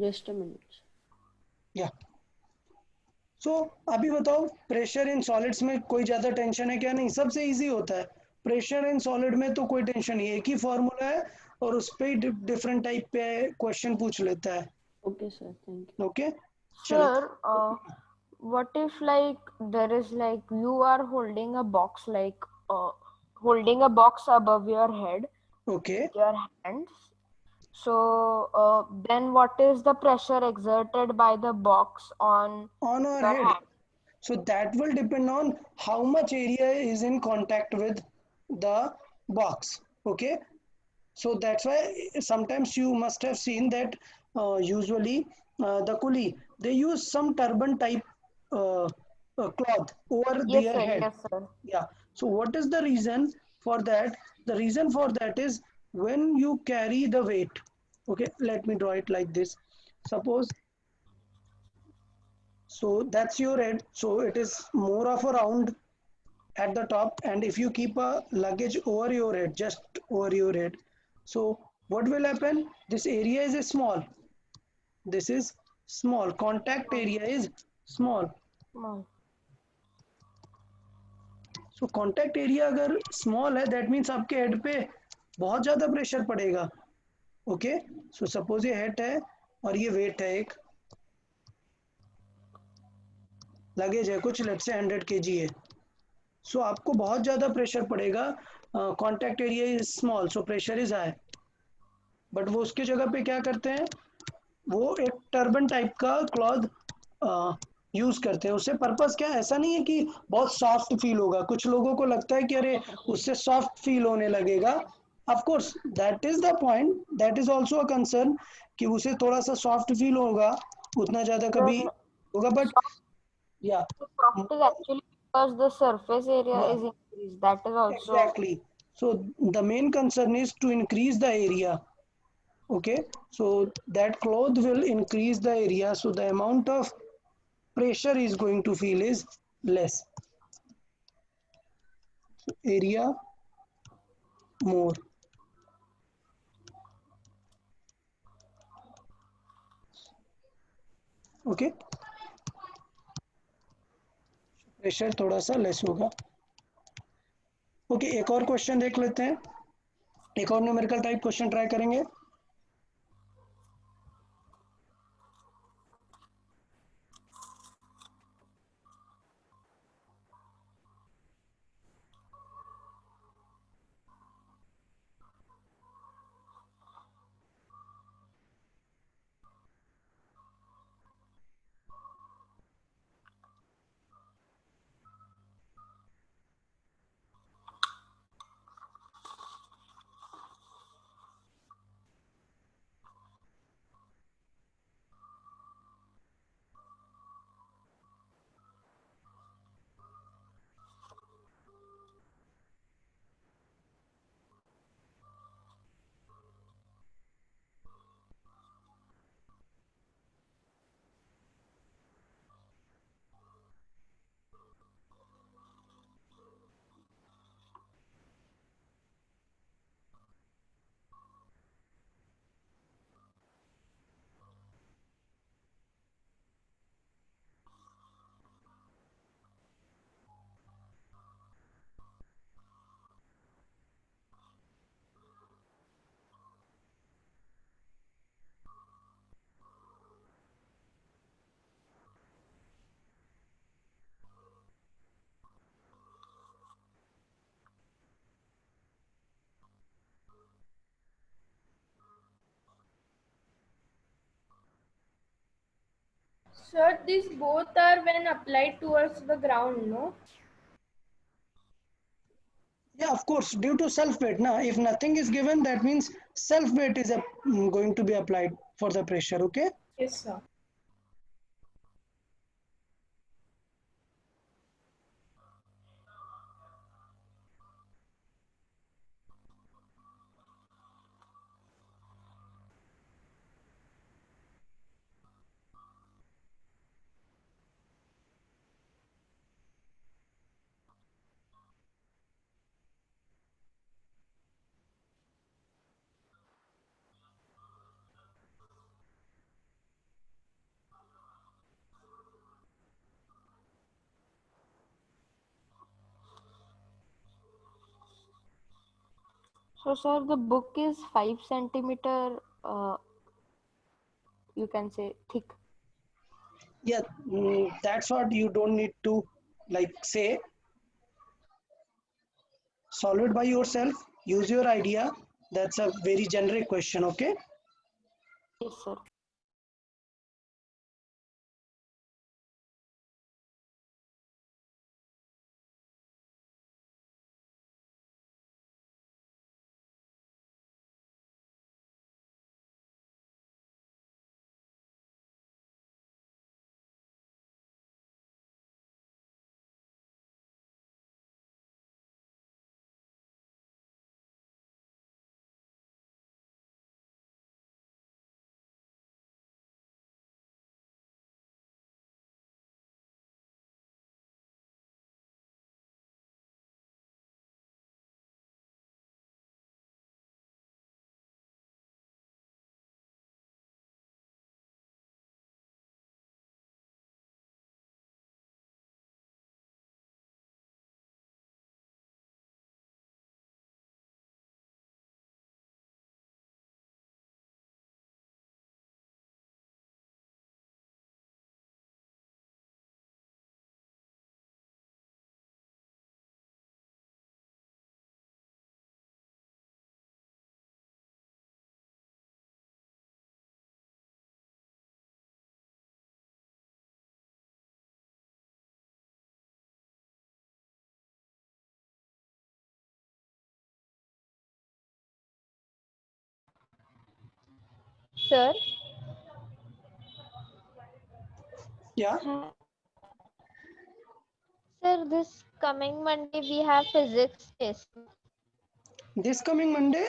Just a minute. या सो अभी बताओ, प्रेशर इन सॉलिड्स में कोई ज्यादा टेंशन है क्या? नहीं, सबसे इजी होता है. प्रेशर इन सॉलिड में तो कोई टेंशन नहीं है, एक ही फॉर्मूला है और उस पे डिफरेंट टाइप पे क्वेश्चन पूछ लेता है. Okay, sir. Thank you. Okay, चलो. Sir, what if like there is like you are holding a box like holding a box above your head, okay, your hands. So then what is the pressure exerted by the box on on our your head. hand? So that will depend on how much area is in contact with the box. Okay, so that's why sometimes you must have seen that usually the coolie, they use some turban type cloth over Yes, their sir. head. Yes, sir. Yeah, so what is the reason for that? The reason for that is when you carry the weight. Okay, let me draw it like this. Suppose, so that's your head, so it is more of a round at the top, and if you keep a luggage over your head, just over your head, so what will happen? This area is a small, this is small, contact area is small. Small. So contact area अगर small है, that means आपके head पे बहुत ज़्यादा pressure पड़ेगा. Okay, so suppose ये head है और ये weight है, एक लगेज है कुछ, लेट्स से 100 kg है. सो आपको बहुत ज़्यादा प्रेशर पड़ेगा. Contact area is small, so pressure is high. But वो उसके जगह पे क्या करते हैं, वो एक टर्बन टाइप का क्लॉथ यूज करते हैं. उससे पर्पस क्या है? ऐसा नहीं है कि बहुत सॉफ्ट फील होगा. कुछ लोगों को लगता है कि अरे उससे सॉफ्ट फील होने लगेगा. Of course that is the point, that is also a concern कि उसे थोड़ा सा सॉफ्ट फील होगा, उतना ज़्यादा कभी Then होगा. बट या soft is actually because the surface area Yeah. is increased. That is also exactly. So the main concern is to increase the area. Okay, so that cloth will increase the area, so the amount of pressure is going to feel is less. So area more. Okay, pressure थोड़ा सा less होगा. Okay, एक और question देख लेते हैं, एक और न्यूमेरिकल टाइप क्वेश्चन ट्राई करेंगे. Sir, these both are when applied towards the ground, no? Yeah, of course, due to self weight. Now, if nothing is given, that means self weight is going to be applied for the pressure. Okay. Yes, sir. So, sir, the book is 5 centimeter, you can say thick. Yeah, that's what you don't need to like say. Solve it by yourself. Use your idea. That's a very generic question. Okay. Yes, sir. Sir, Yeah. sir, this coming Monday we have physics test. This coming Monday.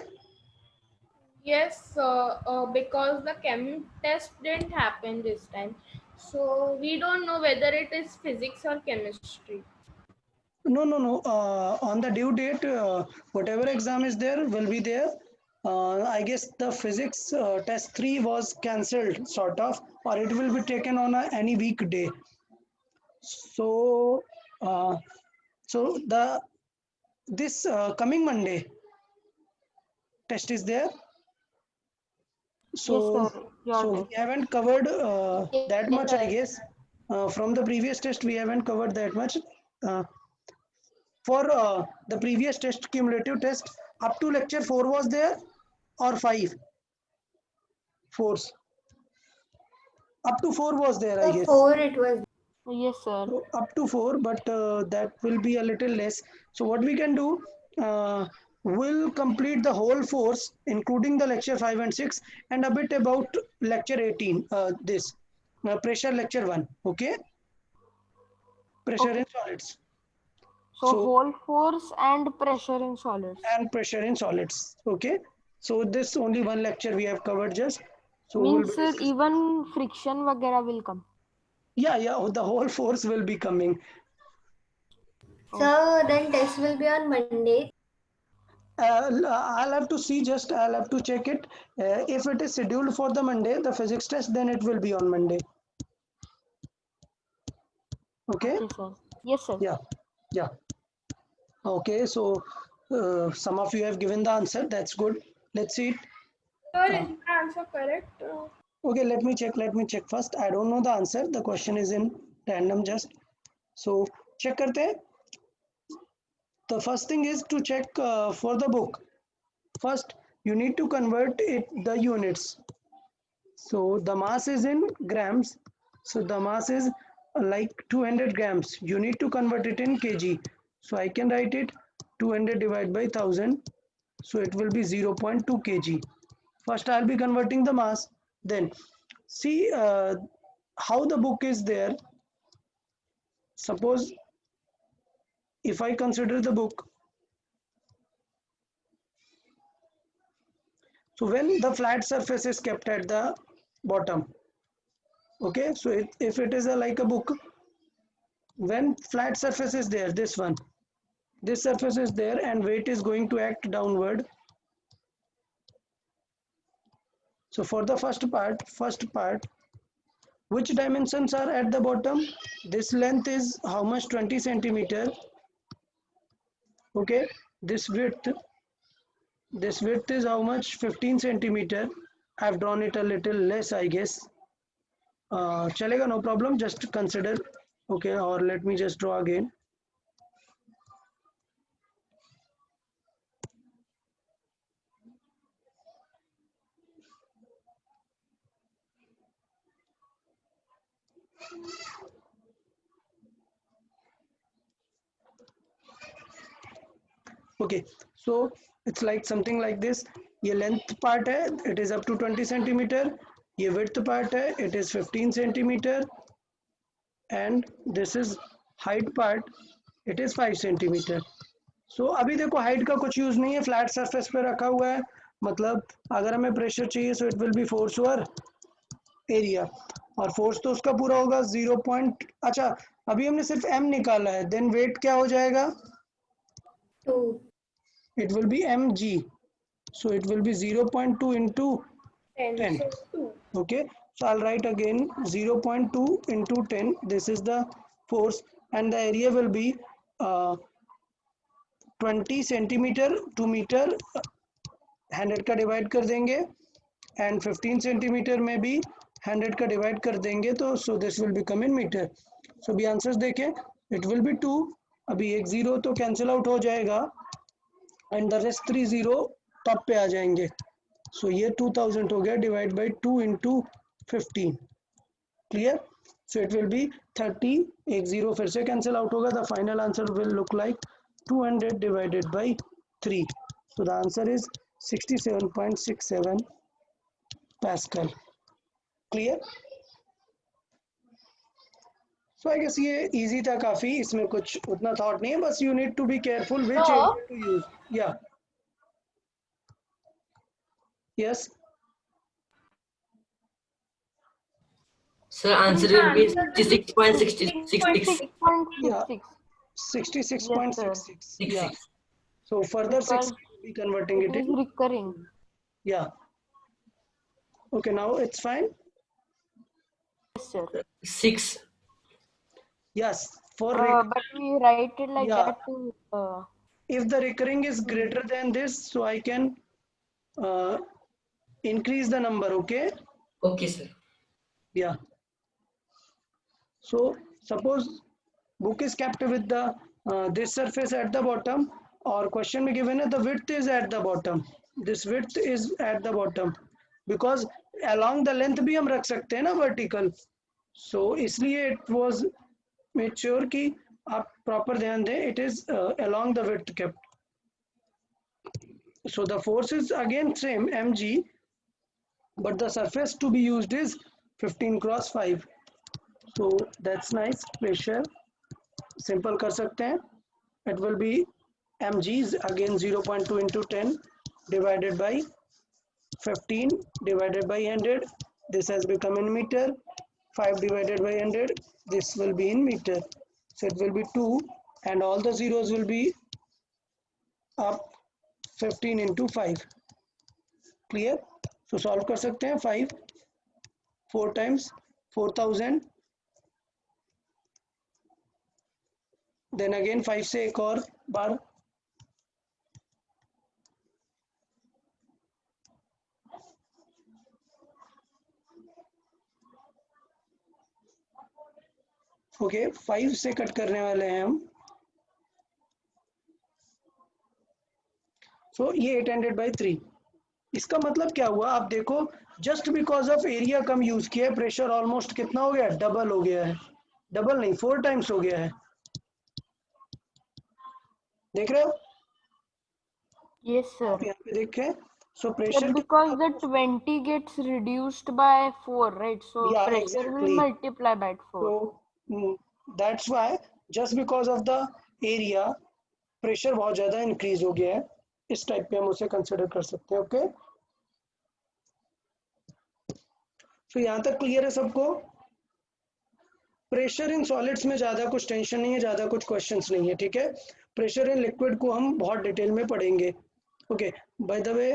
Yes, because the chem test didn't happen this time. So we don't know whether it is physics or chemistry. No, no, no. On the due date, whatever exam is there will be there. I guess the physics test 3 was cancelled, sort of, or it will be taken on any weekday. So, uh, so the this coming Monday test is there. Yes, So, sir. Your so test. we haven't covered that Yes, much, I sir. guess. From the previous test, we haven't covered that much. Uh, for the previous test, cumulative test, up to lecture 4 was there or 5? 4s. Up to 4 was there, I So guess. 4 it was. Yes, sir. So up to 4, but that will be a little less. So what we can do, we'll complete the whole course, including the lecture 5 and 6, and a bit about lecture 18, this pressure lecture 1. Okay, pressure Okay. in solids. So, So, whole force and pressure in solids. and pressure in solids. Okay, so this only one lecture we have covered just. So we'll Means, be sir, discussing. even friction वगैरह will come. Yeah, yeah, the whole force will be coming. So then test will be on Monday. I'll have to see, just I'll have to check it. If it is scheduled for the Monday, the physics test, then it will be on Monday. Okay. Okay, sir. Yes, sir. Yeah. Yeah. Okay. So some of you have given the answer. That's good. Let's see it. Sir, Uh, is my answer correct? okay. Let me check. Let me check first. I don't know the answer. The question is in random just. So check karte hain. The first thing is to check for the book. First, you need to convert it the units. So the mass is in grams. So the mass is like 200 grams. You need to convert it in kg. So I can write it 200 divided by 1000, so it will be 0.2 kg. First I'll be converting the mass, then see how the book is there. Suppose if I consider the book, so when the flat surface is kept at the bottom, okay, so if it is like a book, when flat surface is there, this surface is there and weight is going to act downward. So for the first part, which dimensions are at the bottom? This length is how much? 20 centimeter. Okay, this width is how much? 15 centimeter. I've drawn it a little less, I guess. Chalega, no problem, just consider. Okay, or let me just draw again. Okay, so it's like something like this. ये length part है, it is up to 20 centimeter. ये width part है, it is 15 centimeter. And this is height part, it is 5 centimeter. So अभी देखो height का कुछ use नहीं है, flat surface पे रखा हुआ है, मतलब अगर हमें pressure चाहिए so it will be force over area, और force तो उसका पूरा होगा 0. अच्छा अभी हमने सिर्फ m निकाला है, then weight क्या हो जाएगा? 2. It will be mg, so it will be 0.2 into 10. So 2. Okay, so I'll write again 0.2 into 10. This is the force and the area will be 20 centimeter to meter. 100 का divide कर देंगे and 15 centimeter में भी 100 का divide कर देंगे, तो so this will become in meter. So अभी आंसर्स देखें, it will be 2. अभी एक 0 तो कैंसिल आउट हो जाएगा and the rest 3 0 टॉप पे आ जाएंगे. So ये 2000 हो गया, divide by 2 into 15. Clear? So it will be 30. एक 0 फिर से कैंसिल आउट होगा. The final answer will look like 200 divided by 3. So the answer is 67.67 Pascal. Clear? So I guess ये easy था काफी, इसमें कुछ उतना thought नहीं है, बस you need to be careful which area to use. Yeah. Yes. Sir, answer will be 66.66. Yeah. 66.66. Yeah. So further 6 will be converting it It is in. recurring. Yeah. Okay, now it's fine. Yes, sir. 6. Yes. For But we write it like Yeah. that to. if the recurring is greater than this, so I can increase the number. Okay. Okay, sir. Yeah. So suppose book is kept with the this surface at the bottom, or question में given है the width is at the bottom. This width is at the bottom because along the length भी हम रख सकते हैं ना vertical. So इसलिए it was made sure कि आप proper ध्यान दें, it is along the width kept. So the force is again same mg, but the surface to be used is 15 cross 5. So that's nice. Pressure simple कर सकते हैं. It will be mg is again 0.2 into 10 divided by 15 divided by 100. This has become in meter. 5 divided by 100. This will be in meter. So it will be 2 and all the zeros will be up. 15 into 5. Clear? So solve कर सकते हैं. 5 4 times 4000. Then again 5 से एक और बार. Okay 5 से cut करने वाले हैं हम. सो ये 800 by 3. इसका मतलब क्या हुआ आप देखो, just because of area come use किया, प्रेशर ऑलमोस्ट कितना हो गया, डबल हो गया है. डबल नहीं 4 times हो गया है. देख रहे हो Yes, sir. आप यहाँ पे देखें, so Sir, pressure because the 20 gets reduced by 4, right? So Yeah, pressure will exactly. multiply by 4. So that's why just because of the area pressure बहुत ज्यादा इंक्रीज हो गया है, इस टाइप पे हम उसे कंसिडर कर सकते हैं। ओके, सो यहाँ तक क्लियर है सबको? प्रेशर इन सॉलिड्स में ज्यादा कुछ टेंशन नहीं है, ज्यादा कुछ क्वेश्चंस नहीं है, ठीक है। प्रेशर इन लिक्विड को हम बहुत डिटेल में पढ़ेंगे। Okay, by the way